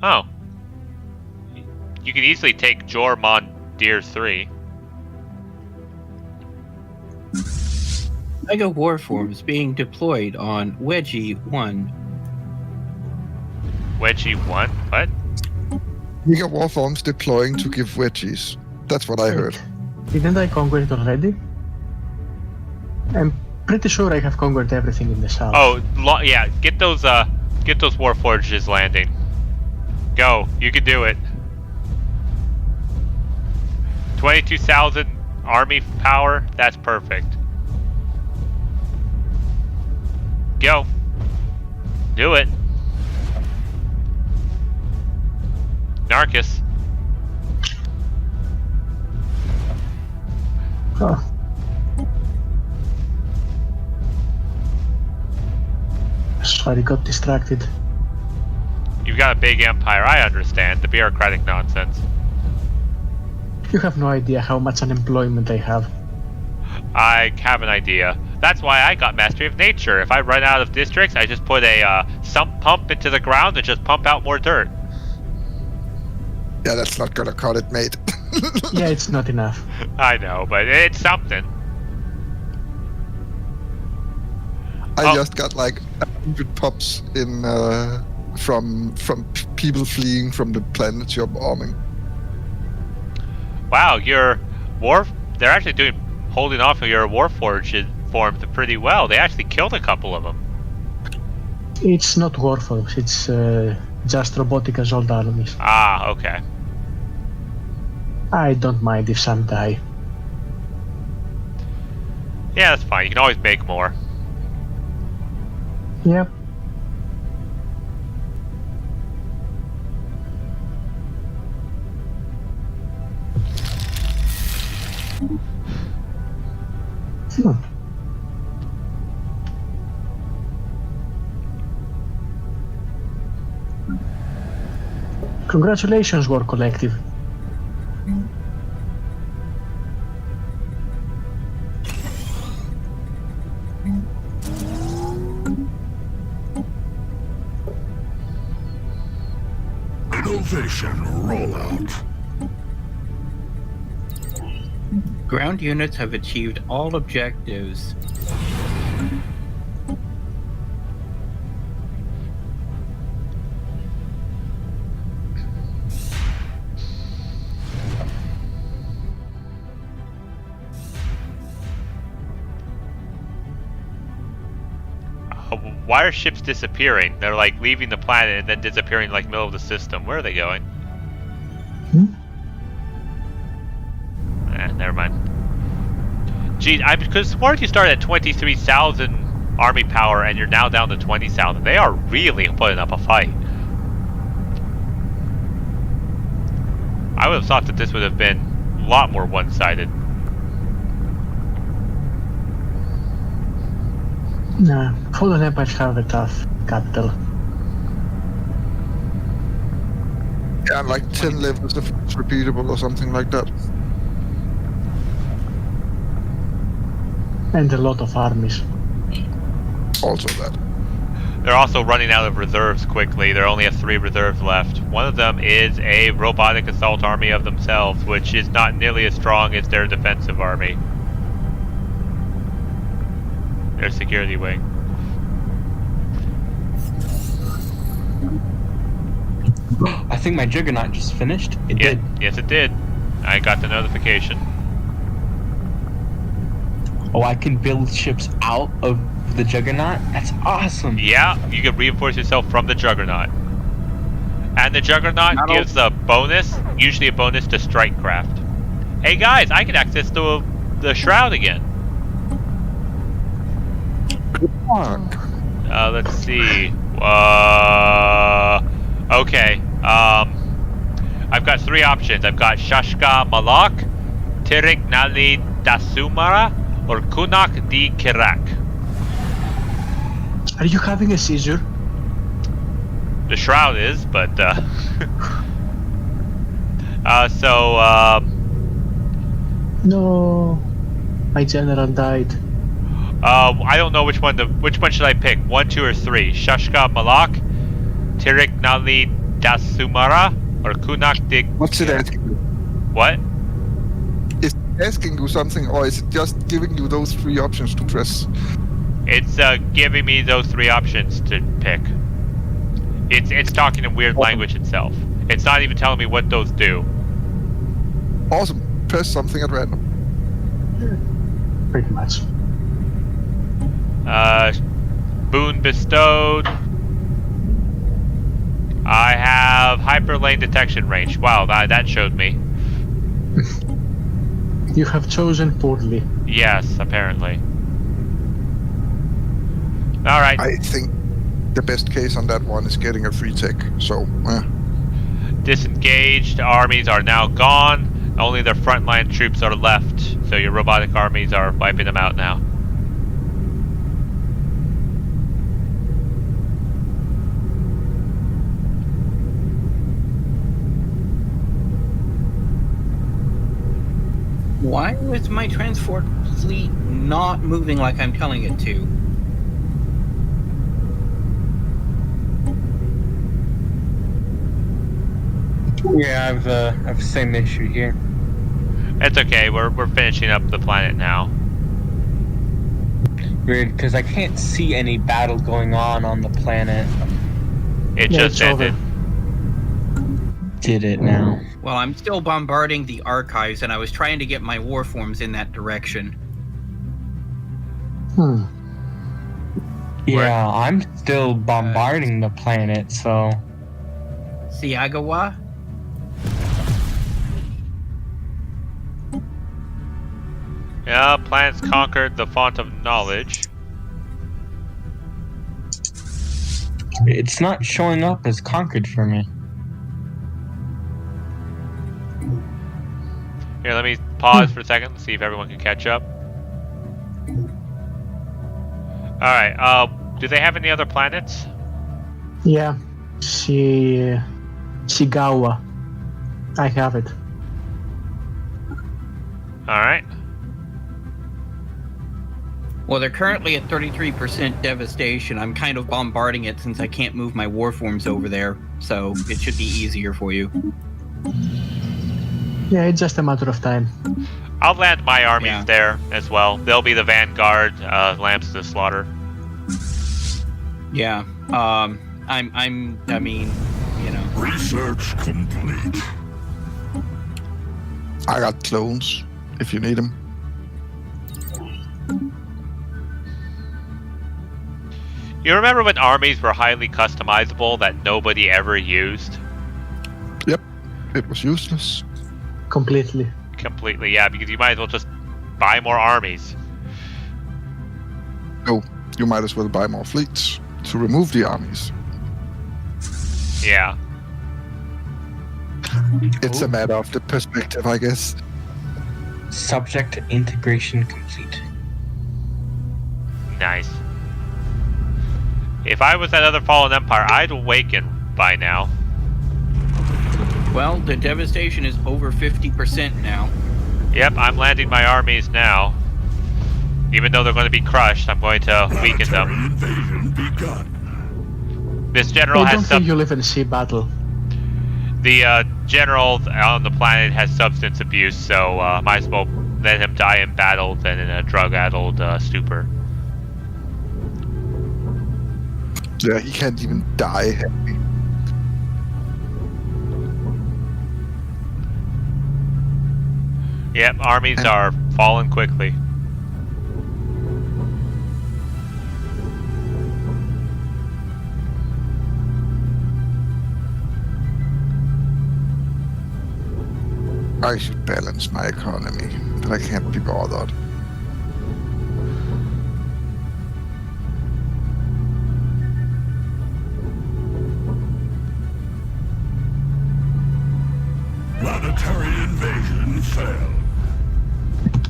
Oh. You can easily take Jormon Deer 3. Mega Warforms being deployed on Wedgie 1. Wedgie 1? What? Mega Warforms deploying to give wedgies. That's what I heard. Didn't I conquer it already? I'm pretty sure I have conquered everything in the south. Oh, yeah. Get those Warforges landing. Go. You can do it. 22,000 army power. That's perfect. Go. Do it. Narcus. Oh. Sorry, got distracted. You've got a big empire, I understand. The bureaucratic nonsense. You have no idea how much unemployment I have. I have an idea. That's why I got Mastery of Nature. If I run out of districts, I just put a sump pump into the ground and just pump out more dirt. Yeah, that's not gonna cut it, mate. Yeah, it's not enough. I know, but it's something. I just got like 100 pups in from people fleeing from the planets you're bombing. Wow, your they're actually holding off of your Warforged forms pretty well. They actually killed a couple of them. It's not Warforms, it's just robotic assault armies. Ah, okay. I don't mind if some die. Yeah, that's fine. You can always make more. Yep. Congratulations, War Collective. Innovation rollout. Ground units have achieved all objectives. Why are ships disappearing? They're like leaving the planet and then disappearing like middle of the system. Where are they going? Never mind. Gee, I could have sworn you started at 23,000 army power and you're now down to 20,000. They are really putting up a fight. I would have thought that this would have been a lot more one-sided. No, Fallen Empires have a tough capital. Yeah, like 10 levels if it's repeatable or something like that. And a lot of armies. Also that. They're also running out of reserves quickly. There only have 3 reserves left. One of them is a robotic assault army of themselves, which is not nearly as strong as their defensive army. Their security wing. I think my Juggernaut just finished. It did. Yes, it did. I got the notification. Oh, I can build ships out of the Juggernaut? That's awesome. Yeah, you can reinforce yourself from the Juggernaut. And the Juggernaut gives a bonus, usually a bonus to strike craft. Hey guys, I can access the Shroud again. Let's see. Okay. I've got 3 options. I've got Shashka Malak, Tirik Nali Dasumara, or Kunak di Kirak. Are you having a seizure? The Shroud is, but No, my general died. I don't know which one should I pick? 1, 2, or 3? Shashka Malak, Tirik Nali Dasumara, or Kunak di Kirak? What's it asking you? What? Is it asking you something, or is it just giving you those 3 options to press? It's giving me those 3 options to pick. It's talking in weird language itself. It's not even telling me what those do. Awesome. Press something at random. Pretty much. Boon bestowed. I have hyperlane detection range. Wow, that showed me. You have chosen poorly. Yes, apparently. Alright. I think the best case on that one is getting a free tech, so Disengaged armies are now gone. Only their frontline troops are left. So your robotic armies are wiping them out now. Why is my transport fleet not moving like I'm telling it to? Yeah, I've the same issue here. It's okay. We're finishing up the planet now. Weird, because I can't see any battle going on the planet. It Yeah, just it's over. ended. Did it now? Well, I'm still bombarding the archives, and I was trying to get my warforms in that direction. Yeah, I'm still bombarding the planet, so... Siagawa? Yeah, planets conquered the font of knowledge. It's not showing up as conquered for me. Here, let me pause for a second and see if everyone can catch up. Alright, do they have any other planets? Yeah, Shigawa. I have it. Alright. Well, they're currently at 33% devastation. I'm kind of bombarding it since I can't move my warforms over there, so it should be easier for you. Yeah, it's just a matter of time. I'll land my armies there as well. They'll be the vanguard, lamps to slaughter. Yeah, I mean, you know. Research complete. I got clones if you need them. You remember when armies were highly customizable that nobody ever used? Yep, it was useless. Completely. Completely, yeah, because you might as well just buy more armies. No, you might as well buy more fleets to remove the armies. Yeah. It's a matter of the perspective, I guess. Subject integration complete. Nice. If I was that other fallen empire, I'd awaken by now. Well, the devastation is over 50% now. Yep, I'm landing my armies now. Even though they're going to be crushed, I'm going to weaken them. Invasion begun. This general I don't has think you'll even see battle. The general on the planet has substance abuse, so might as well let him die in battle than in a drug-addled stupor. Yeah, he can't even die happy. Yep, armies are falling quickly. I should balance my economy, but I can't be bothered. Planetary invasion failed.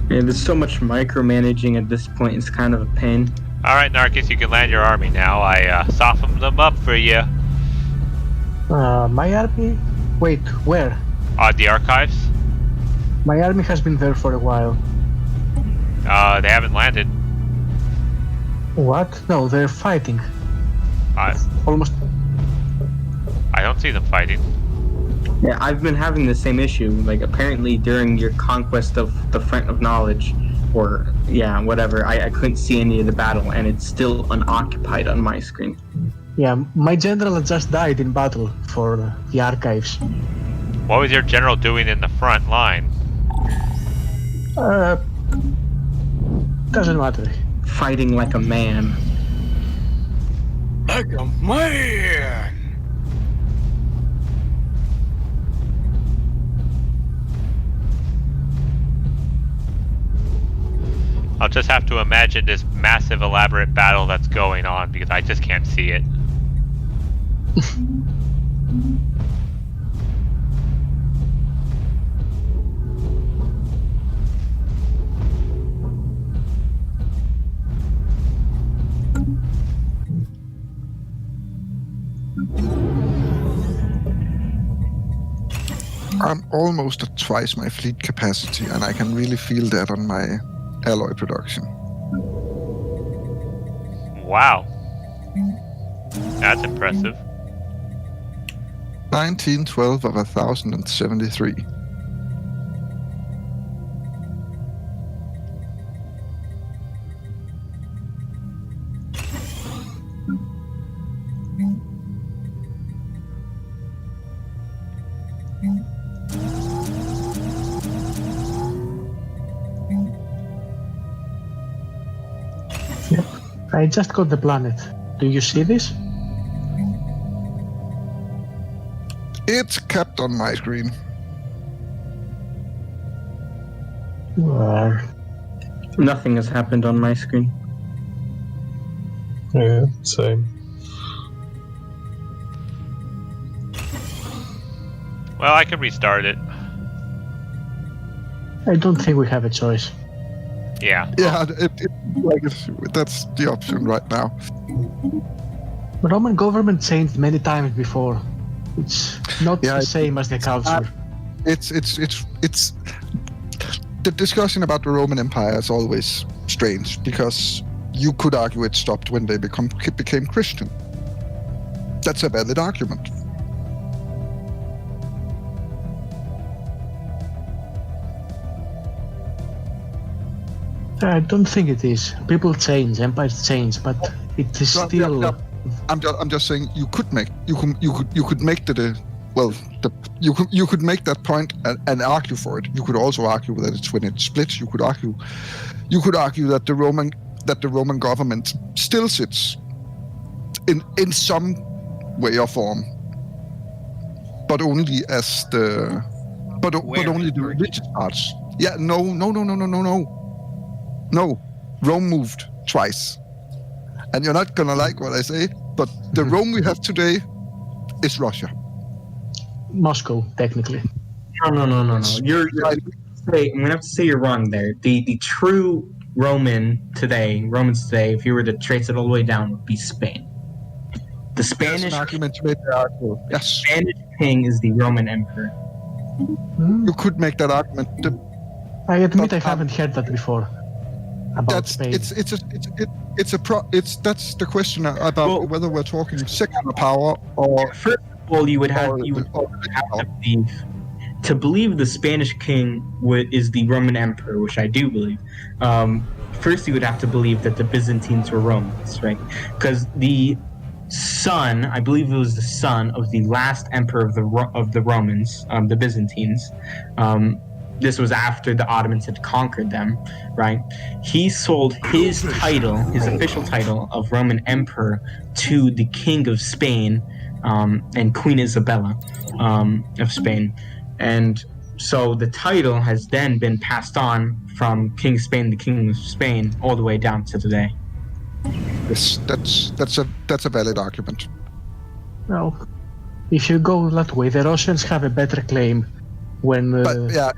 Yeah, there's so much micromanaging at this point. It's kind of a pain. Alright, Narcus, you can land your army now. I softened them up for you. My army? Wait, where? The archives? My army has been there for a while. They haven't landed. What? No, they're fighting. Almost. I don't see them fighting. Yeah, I've been having the same issue. Like, apparently during your conquest of the Front of Knowledge, or, yeah, whatever, I couldn't see any of the battle, and it's still unoccupied on my screen. Yeah, my general just died in battle for the archives. What was your general doing in the front line? Doesn't matter. Fighting like a man. Like a man! I'll just have to imagine this massive, elaborate battle that's going on because I just can't see it. I'm almost at twice my fleet capacity, and I can really feel that on my alloy production. Wow. That's impressive. 1912 of 1,073. I just got the planet. Do you see this? It's kept on my screen. Nothing has happened on my screen. Yeah, same. Well, I can restart it. I don't think we have a choice. Yeah. Yeah, that's the option right now. The Roman government changed many times before. It's not Yeah, the same as the culture. It's the discussion about the Roman Empire is always strange because you could argue it stopped when they became Christian. That's a valid argument. I don't think it is. People change, empires change, but it is Well, still. yeah. I'm just saying you could make that point and argue for it. You could also argue that it's when it splits. You could argue that the Roman government still sits in some way or form, but only as but only the religious parts. Yeah, no. No, Rome moved twice. And you're not gonna like what I say, but the Rome we have today is Russia. Moscow, technically. No. You're I'm gonna have to say you're wrong there. The true Romans today, if you were to trace it all the way down, would be Spain. The Spanish There's an argument to make there. Yes, Spanish king is the Roman emperor. you could make that argument. I admit But, I haven't heard that before. About That's Spain. that's the question about Well- whether we're talking secular power or First of all, you would have or to believe the Spanish king is the Roman emperor, which I do believe. First, you would have to believe that the Byzantines were Romans, right? Because the son, I believe it was the son of the last emperor of the Romans, the Byzantines. This was after the Ottomans had conquered them, right? He sold his title, his official title of Roman emperor, to the king of Spain and Queen Isabella of Spain. And so the title has then been passed on from King of Spain to King of Spain all the way down to today. yes, that's a valid argument. Well, if you go that way, the Russians have a better claim when... But yeah,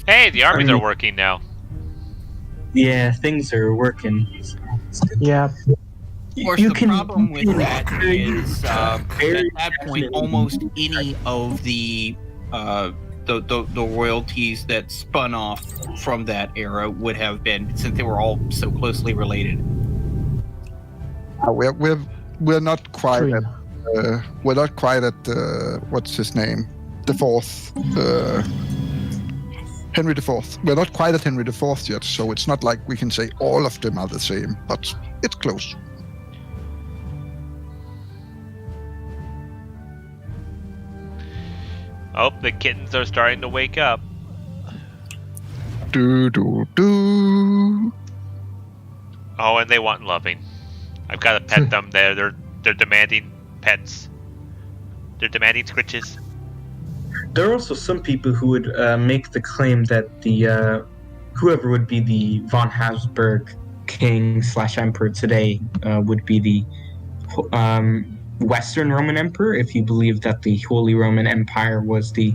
Hey, the armies mean- are working now. Yeah, things are working. So it's good. yeah, Of course, the problem with that is at that point, almost any of the royalties that spun off from that era would have been, since they were all so closely related. we're not quite True. at what's his name, the fourth, Henry IV. We're not quite at Henry IV yet, so it's not like we can say all of them are the same, but it's close. Oh, the kittens are starting to wake up. Do. Oh, and they want loving. I've got to pet them. They're demanding pets. They're demanding scritches. There are also some people who would make the claim that the whoever would be the von Habsburg king / emperor today would be the Western Roman Emperor, if you believe that the Holy Roman Empire was the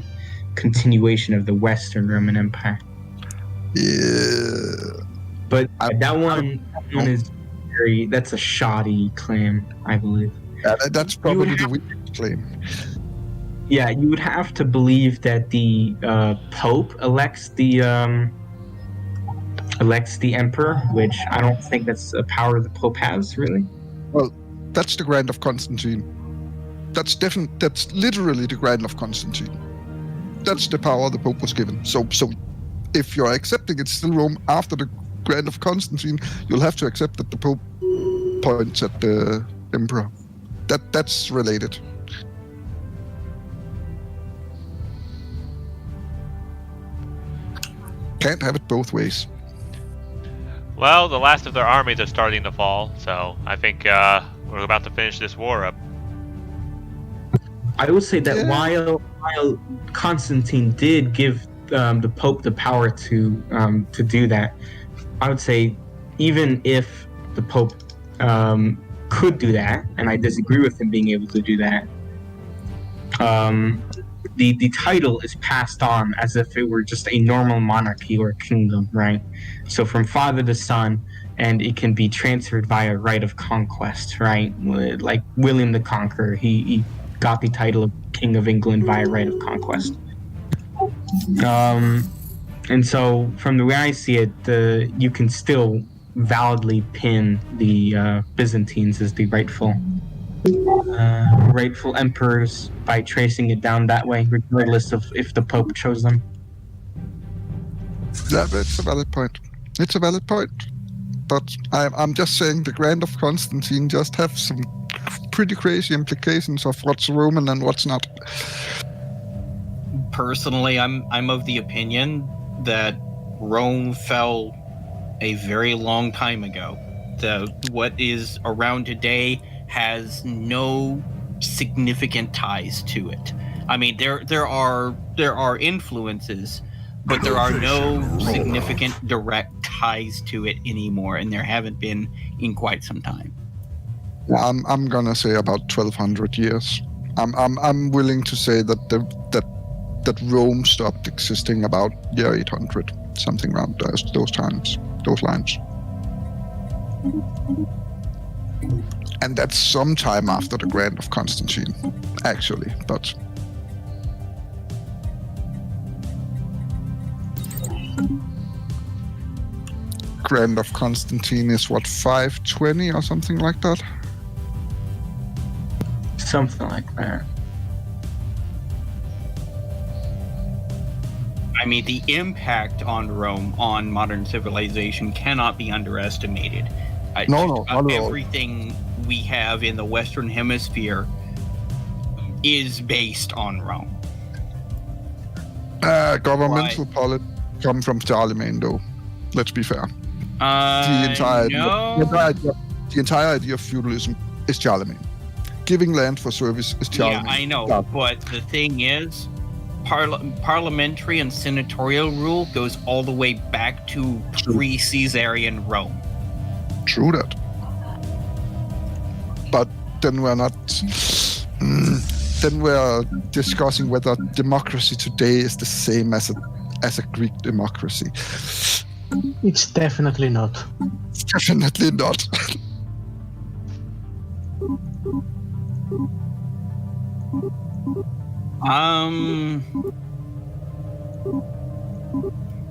continuation of the Western Roman Empire. Yeah. But that one is that's a shoddy claim, I believe. That's probably the weakest claim. Yeah, you would have to believe that the Pope elects the emperor, which I don't think that's a power the Pope has, really. Well, that's the Grand of Constantine. That's literally the Grand of Constantine. That's the power the Pope was given. So if you're accepting it's still Rome after the Grand of Constantine, you'll have to accept that the Pope points at the Emperor. That's related. Can't have it both ways. Well, the last of their armies are starting to fall, so I think we're about to finish this war up. I would say that Yeah. while Constantine did give the Pope the power to do that, I would say even if the Pope could do that, and I disagree with him being able to do that, the title is passed on as if it were just a normal monarchy or kingdom, right? So from father to son, and it can be transferred via right of conquest, right? Like William the Conqueror, he got the title of King of England via right of conquest. And so from the way I see it, you can still validly pin the Byzantines as the rightful emperors by tracing it down that way, regardless of if the Pope chose them. Yeah, it's a valid point. It's a valid point. But I'm just saying the Grand of Constantine just have some pretty crazy implications of what's Roman and what's not. Personally, I'm of the opinion that Rome fell a very long time ago. What is around today has no significant ties to it. I mean, there are influences, but there are no significant direct ties to it anymore, and there haven't been in quite some time. I'm gonna say about 1,200 years. I'm willing to say that that Rome stopped existing about year 800, something around those times, those lines. And that's sometime after the Grant of Constantine, actually, but. Grant of Constantine is what, 520 or something like that? Something like that. I mean, the impact on Rome on modern civilization cannot be underestimated. No, not at all. Everything we have in the Western Hemisphere is based on Rome. Governmental politics come from Charlemagne, though. Let's be fair. The entire idea of feudalism is Charlemagne. Giving land for service is Charlemagne. Yeah, I know, but the thing is, parliamentary and senatorial rule goes all the way back to pre-Caesarian Rome. True that. But then we're not. Then we're discussing whether democracy today is the same as a Greek democracy. It's definitely not. It's definitely not.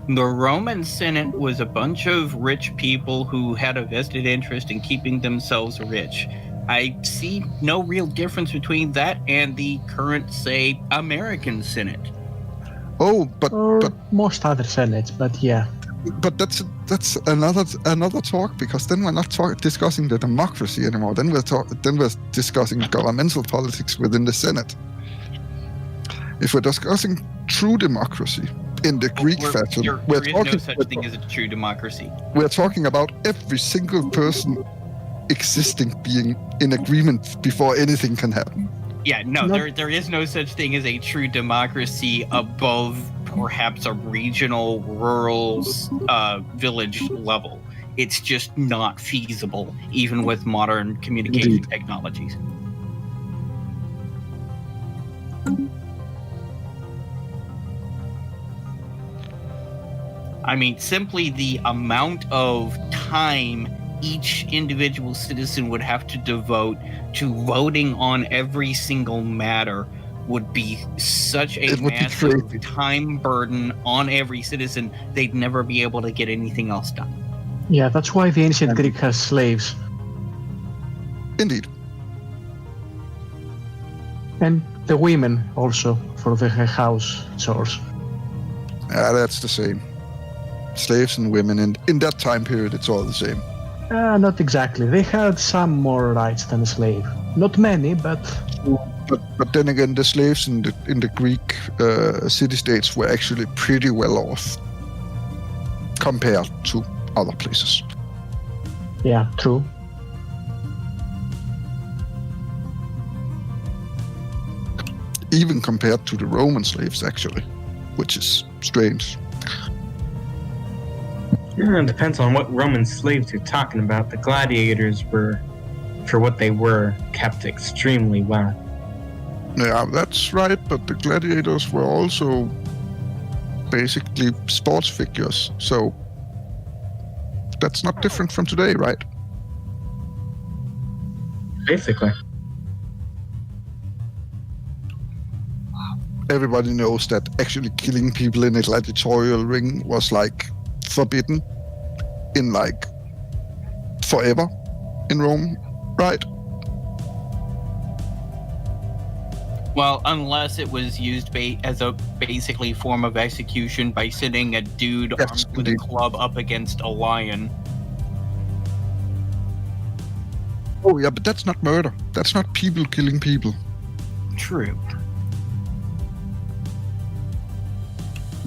The Roman Senate was a bunch of rich people who had a vested interest in keeping themselves rich. I see no real difference between that and the current, say, American Senate. Oh, Or but most other senates, but yeah. But that's another talk, because then we're not discussing the democracy anymore. Then we're discussing governmental politics within the Senate. If we're discussing true democracy in the Greek fashion, there is no such thing as a true democracy. We're talking about every single person existing being in agreement before anything can happen. Yeah, no, there is no such thing as a true democracy above perhaps a regional, rural, village level. It's just not feasible, even with modern communication technologies. I mean, simply the amount of time each individual citizen would have to devote to voting on every single matter would be such a massive time burden on every citizen, they'd never be able to get anything else done. Yeah, that's why the ancient Greek has slaves. Indeed. And the women also, for the house chores. That's the same. Slaves and women, and in that time period, it's all the same. Not exactly. They had some more rights than a slave. Not many, but then again, the slaves in the Greek city-states were actually pretty well off compared to other places. Yeah, true. Even compared to the Roman slaves, actually, which is strange. Yeah, it depends on what Roman slaves you're talking about. The gladiators were, for what they were, kept extremely well. Yeah, that's right, but the gladiators were also basically sports figures, so that's not different from today, right? Basically. Everybody knows that actually killing people in a gladiatorial ring was like forbidden in like forever in Rome, right? Well, unless it was used as a basically form of execution by sitting a dude armed with a club up against a lion. Oh yeah, but that's not murder. That's not people killing people. True.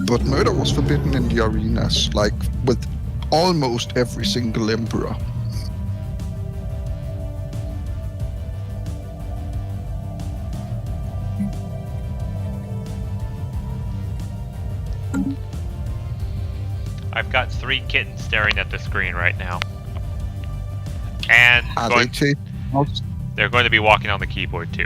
But murder was forbidden in the arenas, like with almost every single emperor. I've got 3 kittens staring at the screen right now. And Are going, they chasing us? they're going to be walking on the keyboard too.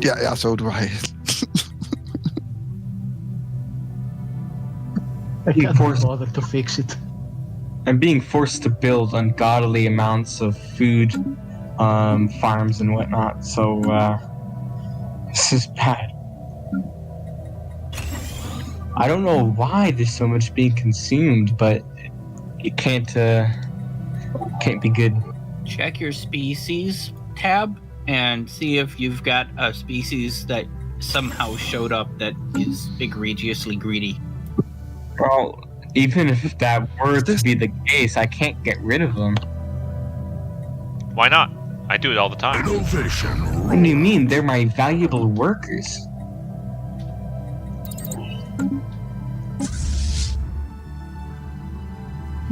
Yeah, so do I. I You can't forced- bother to fix it. I'm being forced to build ungodly amounts of food farms and whatnot, so this is bad. I don't know why there's so much being consumed, but it can't be good. Check your species tab and see if you've got a species that somehow showed up that is egregiously greedy. Well, even if that were to be the case, I can't get rid of them. Why not? I do it all the time. Innovation What do you mean? They're my valuable workers.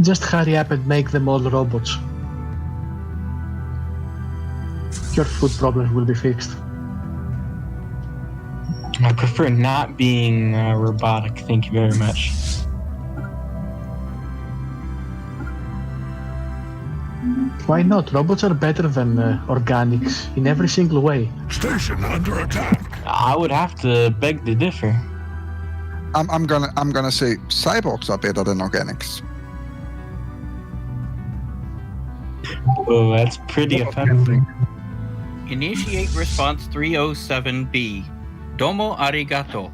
Just hurry up and make them all robots. Your food problems will be fixed. I prefer not being robotic. Thank you very much. Why not? Robots are better than organics in every single way. Station under attack. I would have to beg to differ. I'm gonna say cyborgs are better than organics. Oh, that's pretty offensive. Initiate response 307B. Domo arigato.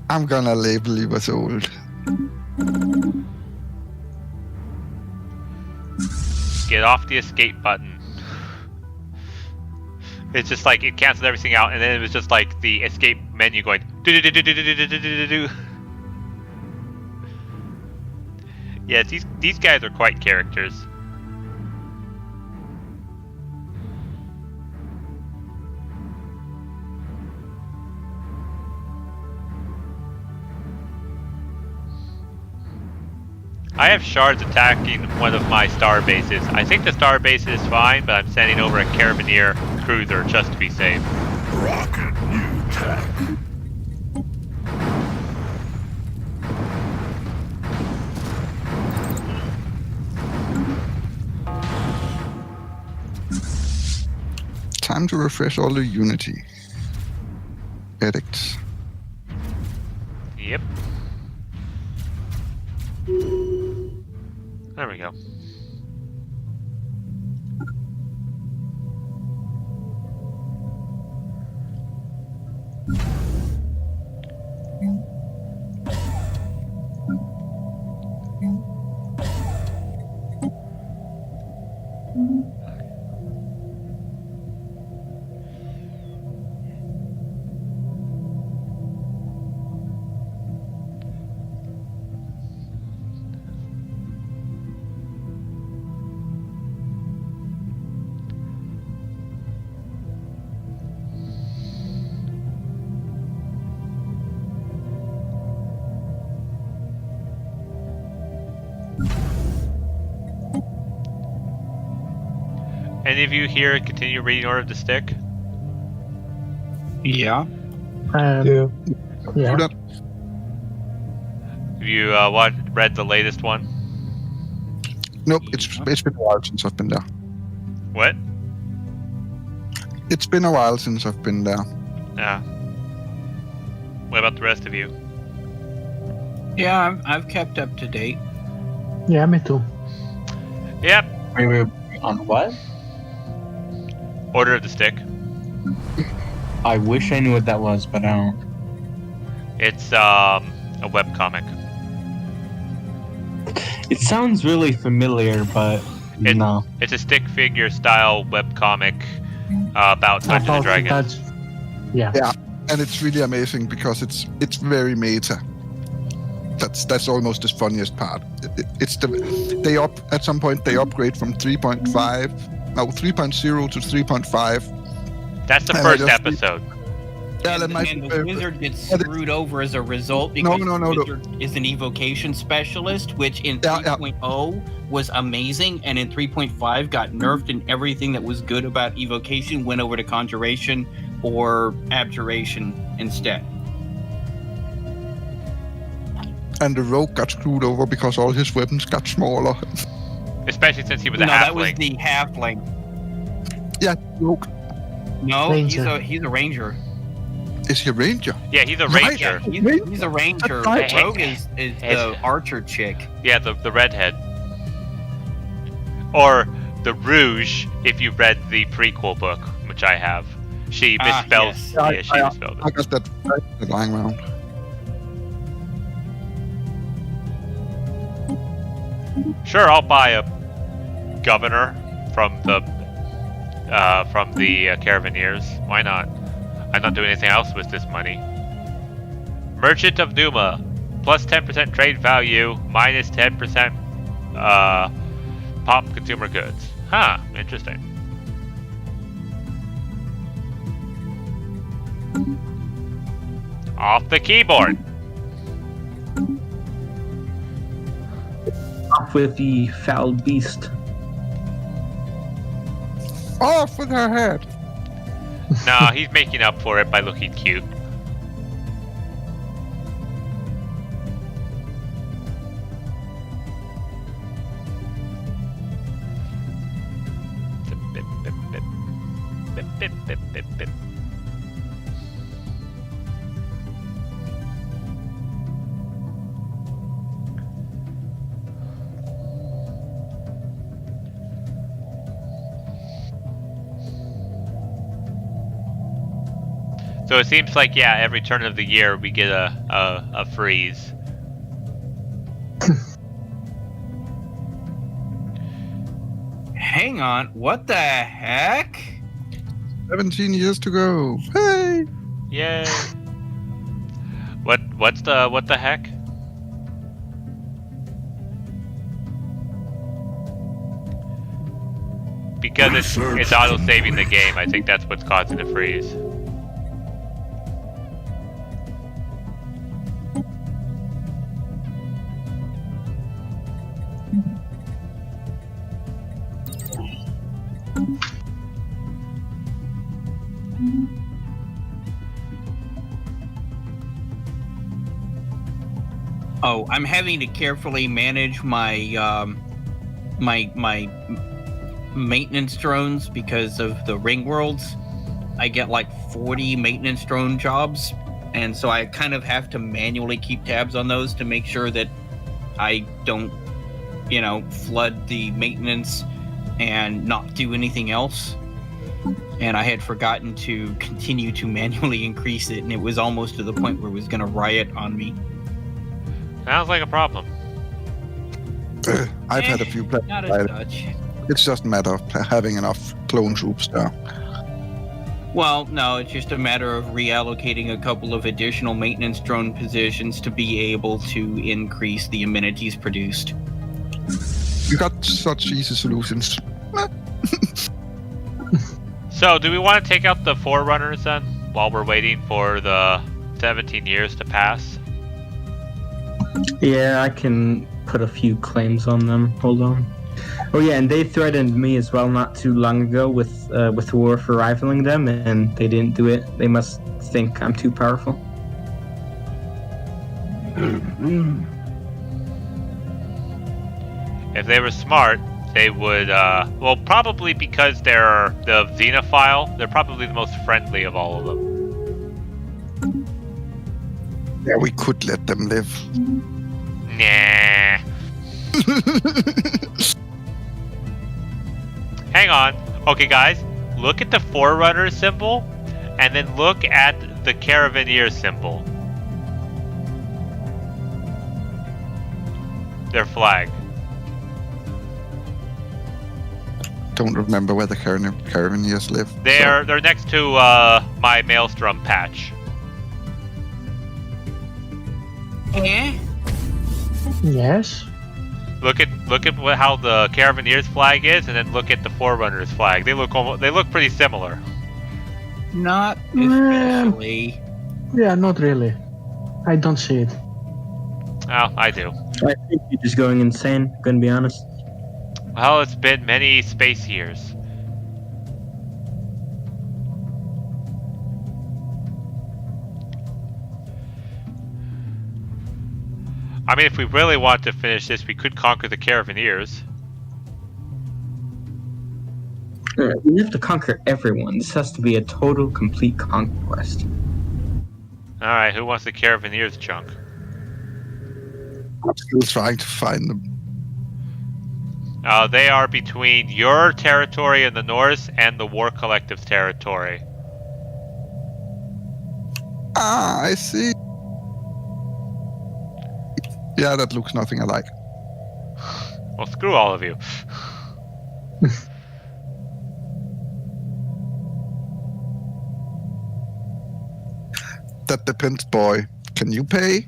I'm gonna label you as old. Get off the escape button. It's just like it canceled everything out, and then it was just like the escape menu going do do do do do do do do do do. Yeah, these guys are quite characters. I have shards attacking one of my star bases. I think the star base is fine, but I'm sending over a Carabineer cruiser just to be safe. Rocket new tech. Time to refresh all the Unity edicts. Yep. There we go. Any of you here continue reading Order of the Stick? Yeah. Yeah. Yeah. That- Have you read the latest one? Nope, it's been a while since I've been there. What? It's been a while since I've been there. Yeah. What about the rest of you? Yeah, I've kept up to date. Yeah, me too. Yep. Wait, on what? Order of the Stick. I wish I knew what that was, but I don't. It's a webcomic. It sounds really familiar, but no. It's a stick figure style webcomic about Dungeons and Dragons. Yeah. Yeah. And it's really amazing because it's very meta. That's almost the funniest part. It's at some point they upgrade from 3.0 to 3.5. That's the And first I just- episode. Yeah, that And, might and be the very- wizard gets but it- screwed over as a result No, because no, the no. wizard is an evocation specialist, which in Yeah, yeah. 3.0 was amazing, and in 3.5 got nerfed, and everything that was good about evocation went over to conjuration or abjuration instead. And the rogue got screwed over because all his weapons got smaller. Especially since he was a No, halfling. that was the halfling. Yeah, rogue. No, Ranger. he's a ranger. Is he a ranger? Yeah, he's a Right. ranger. He's a ranger. That's right. Rogue is the archer chick. Yeah, the redhead. Or the Rouge, if you read the prequel book, which I have. She misspells. Yes. Yeah, she misspelled I it. got that lying around. Sure, I'll buy a governor from the Caravaneers. Why not? I'm not doing anything else with this money. Merchant of Numa, plus 10% trade value, minus 10% pop consumer goods. Huh, interesting. Off the keyboard. Off with the foul beast. Off with her head. No, he's making up for it by looking cute. Bip, bip, bip. Bip, bip, bip, bip, bip. So it seems like, yeah, every turn of the year we get a freeze. Hang on, what the heck? 17 years to go. Hey! Yay! What the heck? Because it's auto-saving the game, I think that's what's causing the freeze. Oh, I'm having to carefully manage my my maintenance drones because of the ring worlds. I get like 40 maintenance drone jobs, and so I kind of have to manually keep tabs on those to make sure that I don't, flood the maintenance and not do anything else. And I had forgotten to continue to manually increase it, and it was almost to the point where it was going to riot on me. Sounds like a problem. I've had a few players. Not as much. It's just a matter of having enough clone troops there. Well, no, it's just a matter of reallocating a couple of additional maintenance drone positions to be able to increase the amenities produced. You got such easy solutions. So, do we want to take out the Forerunners then, while we're waiting for the 17 years to pass? Yeah, I can put a few claims on them. Hold on. Oh yeah, and they threatened me as well not too long ago with war for rivaling them, and they didn't do it. They must think I'm too powerful. If they were smart, they would, well, probably because they're the Xenophile, they're probably the most friendly of all of them. Yeah, we could let them live. Nah. Hang on. Okay, guys, look at the Forerunner symbol, and then look at the Caravaneer symbol. Their flag. Don't remember where the Caravaneers live. They're next to my Maelstrom patch. Eh? Yes. Look at how the Caravaneers flag is, and then look at the Forerunners flag. They look pretty similar. Not especially. Yeah, not really. I don't see it. Oh, I do. I think you're just going insane, gonna be honest. Well, it's been many space years. I mean, if we really want to finish this, we could conquer the Caravanneers. We have to conquer everyone. This has to be a total, complete conquest. Alright, who wants the Caravanneers chunk? I'm still trying to find them. They are between your territory in the north and the War Collective's territory. Ah, I see. Yeah, that looks nothing alike. Well, screw all of you. That depends, boy. Can you pay?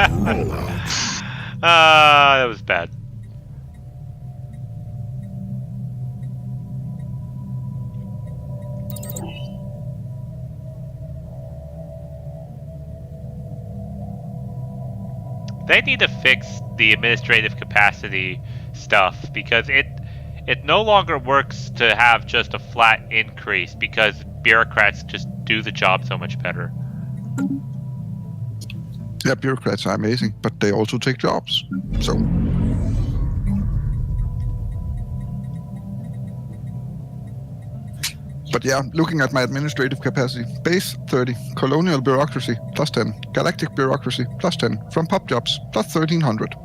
Rollout. That was bad. They need to fix the administrative capacity stuff because it no longer works to have just a flat increase because bureaucrats just do the job so much better. Yeah, bureaucrats are amazing, but they also take jobs. So. But yeah, looking at my administrative capacity, base 30, colonial bureaucracy plus 10, galactic bureaucracy plus 10, from pop jobs plus 1300.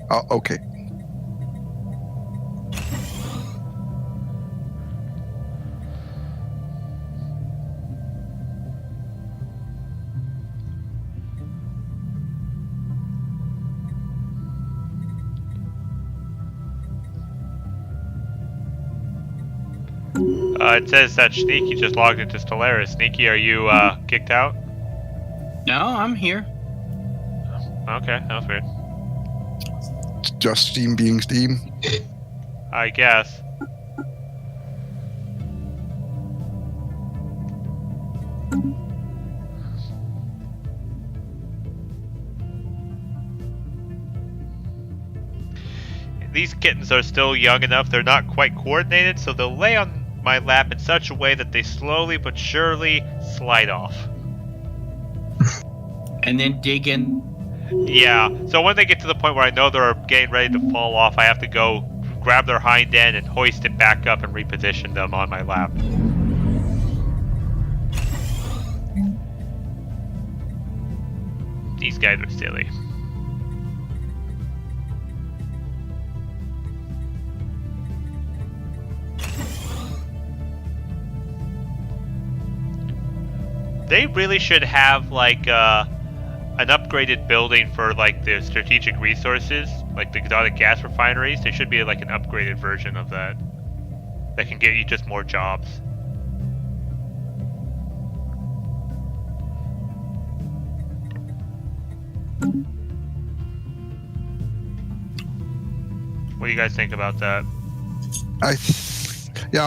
Oh, okay. It says that Sneaky just logged into Stellaris. Sneaky, are you kicked out? No, I'm here. Okay, that was weird. It's just Steam being Steam. I guess. These kittens are still young enough, they're not quite coordinated, so they'll lay on my lap in such a way that they slowly but surely slide off. And then dig in. Yeah, so when they get to the point where I know they're getting ready to fall off, I have to go grab their hind end and hoist it back up and reposition them on my lap. These guys are silly. They really should have like an upgraded building for like the strategic resources, like the exotic gas refineries. There should be like an upgraded version of that that can get you just more jobs. What do you guys think about that? I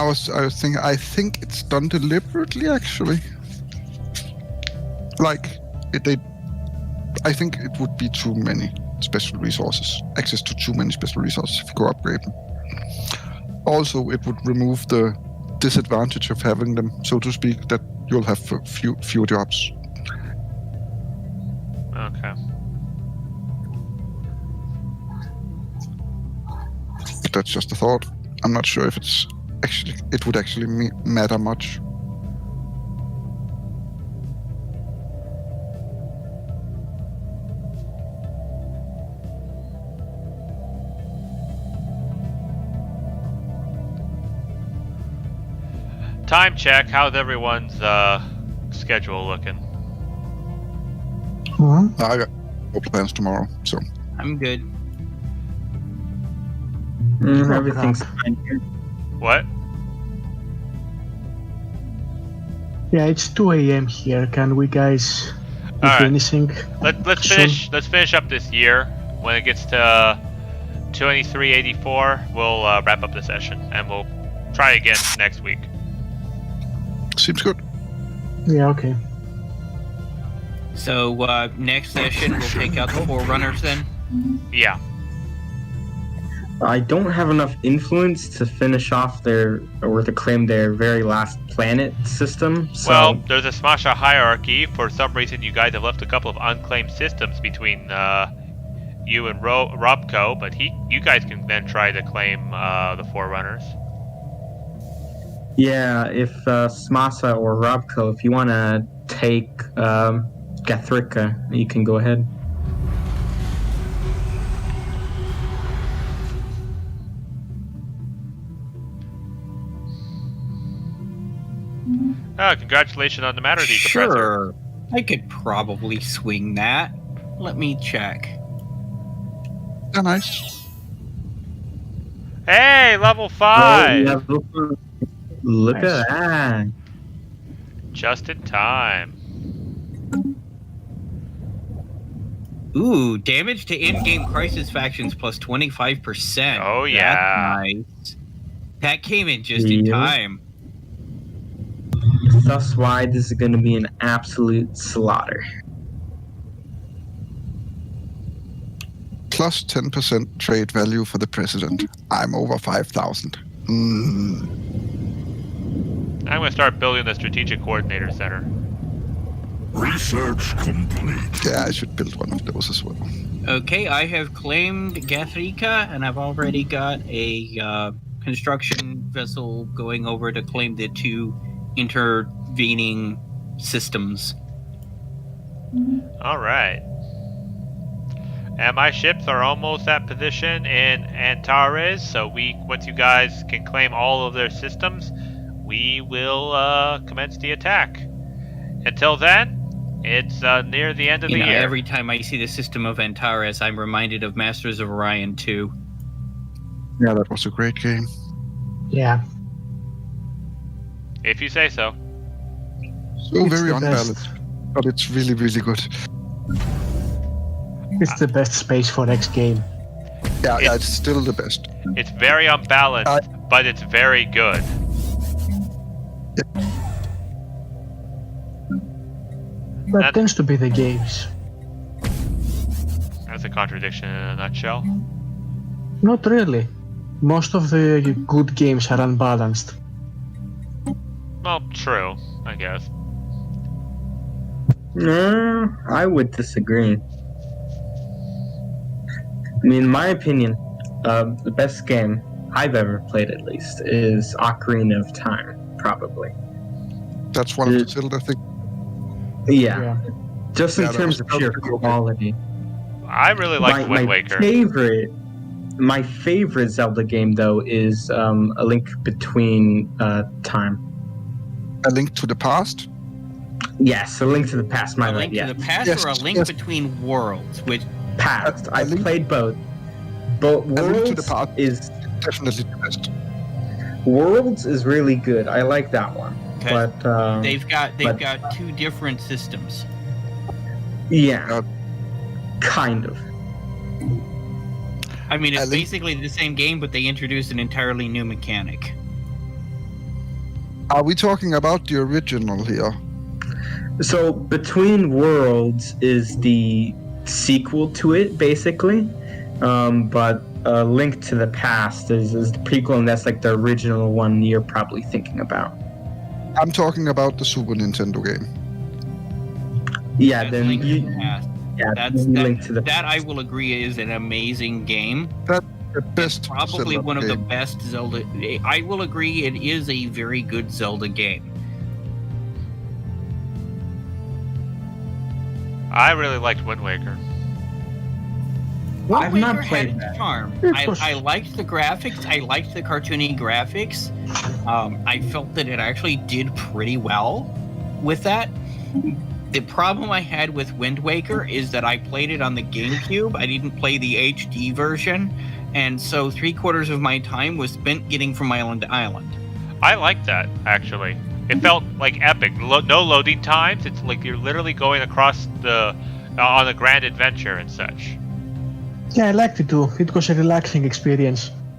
was thinking. I think it's done deliberately, actually. Like, I think it would be too many special resources. Access to too many special resources if you go upgrade them. Also, it would remove the disadvantage of having them, so to speak, that you'll have few jobs. Okay. But that's just a thought. I'm not sure if it would actually matter much. Time check. How's everyone's schedule looking? I got no plans tomorrow, so. I'm good. Everything's fine here. What? Yeah, it's 2 a.m. here. Can we guys do Alright. anything? Let's soon? finish up this year. When it gets to 2384, we'll wrap up the session and we'll try again next week. Seems good. Yeah, okay. So next session we'll take out the Forerunners then. Yeah. I don't have enough influence to finish off or to claim their very last planet system. So Well, there's a Smasha hierarchy. For some reason, you guys have left a couple of unclaimed systems between you and Robco, but you guys can then try to claim the Forerunners. yeah, if Smasa or Robco, if you want to take Gathrika, you can go ahead. Congratulations on the matter, the compressor. Sure. I could probably swing that. Let me check. Yeah, nice. Hey, level 5! Look Nice. at that. Just in time. Ooh, damage to in-game crisis factions plus 25%. Oh, yeah. That's nice. That came in just in Yeah. time. That's why this is going to be an absolute slaughter. Plus 10% trade value for the president. I'm over 5,000. I'm going to start building the Strategic Coordinator Center. Research complete. Yeah, I should build one of those as well. Okay, I have claimed Gathrika, and I've already got a construction vessel going over to claim the 2 intervening systems. All right. And my ships are almost at position in Antares, so once you guys can claim all of their systems, we will commence the attack. Until then, it's near the end of the year. Every time I see the system of Antares, I'm reminded of Masters of Orion 2. Yeah, that was a great game. Yeah. If you say so. So It's very the best. unbalanced, but it's really, really good. It's the best space for next game. Yeah, it's still the best. It's very unbalanced, but it's very good. That tends to be the games. That's a contradiction in a nutshell. Not really. Most of the good games are unbalanced. Well, true, I guess. No, I would disagree. I mean, in my opinion, the best game I've ever played, at least, is Ocarina of Time, probably. That's one of the Zelda things. Yeah. Just in Yeah, that terms was of pure pretty okay. quality. I really like Wind Waker. My favorite Zelda game, though, is A Link Between Time. A Link to the Past. Yes, A Link to the Past. A Link to the Past Yes, or A Link yes. Between Worlds? Which Past. A I've Link- played both. But A Link to the Worlds Past is definitely the best. Worlds is really good. I like that one. Okay. But they've got but- 2 different systems. yeah, kind of. I mean, A it's Link- basically the same game, but they introduced an entirely new mechanic. Are we talking about the original here? So Between Worlds is the sequel to it, basically. But Link to the Past is the prequel, and that's like the original one you're probably thinking about. I'm talking about the Super Nintendo game. Yeah, That's then Link to you, the Past. yeah, That's then you Link to the that I will agree is an amazing game. The best. Probably Zelda one of the game. best Zelda. I will agree it is a very good Zelda game. I really liked Wind Waker. Wind I've not Waker played had its that. charm. It was- I liked the graphics. I liked the cartoony graphics. I felt that it actually did pretty well with that. The problem I had with Wind Waker is that I played it on the GameCube. I didn't play the HD version, and so 3/4 of my time was spent getting from island to island. I liked that, actually. It felt like epic. No loading times. It's like you're literally going across on a grand adventure and such. Yeah, I liked it too. It was a relaxing experience.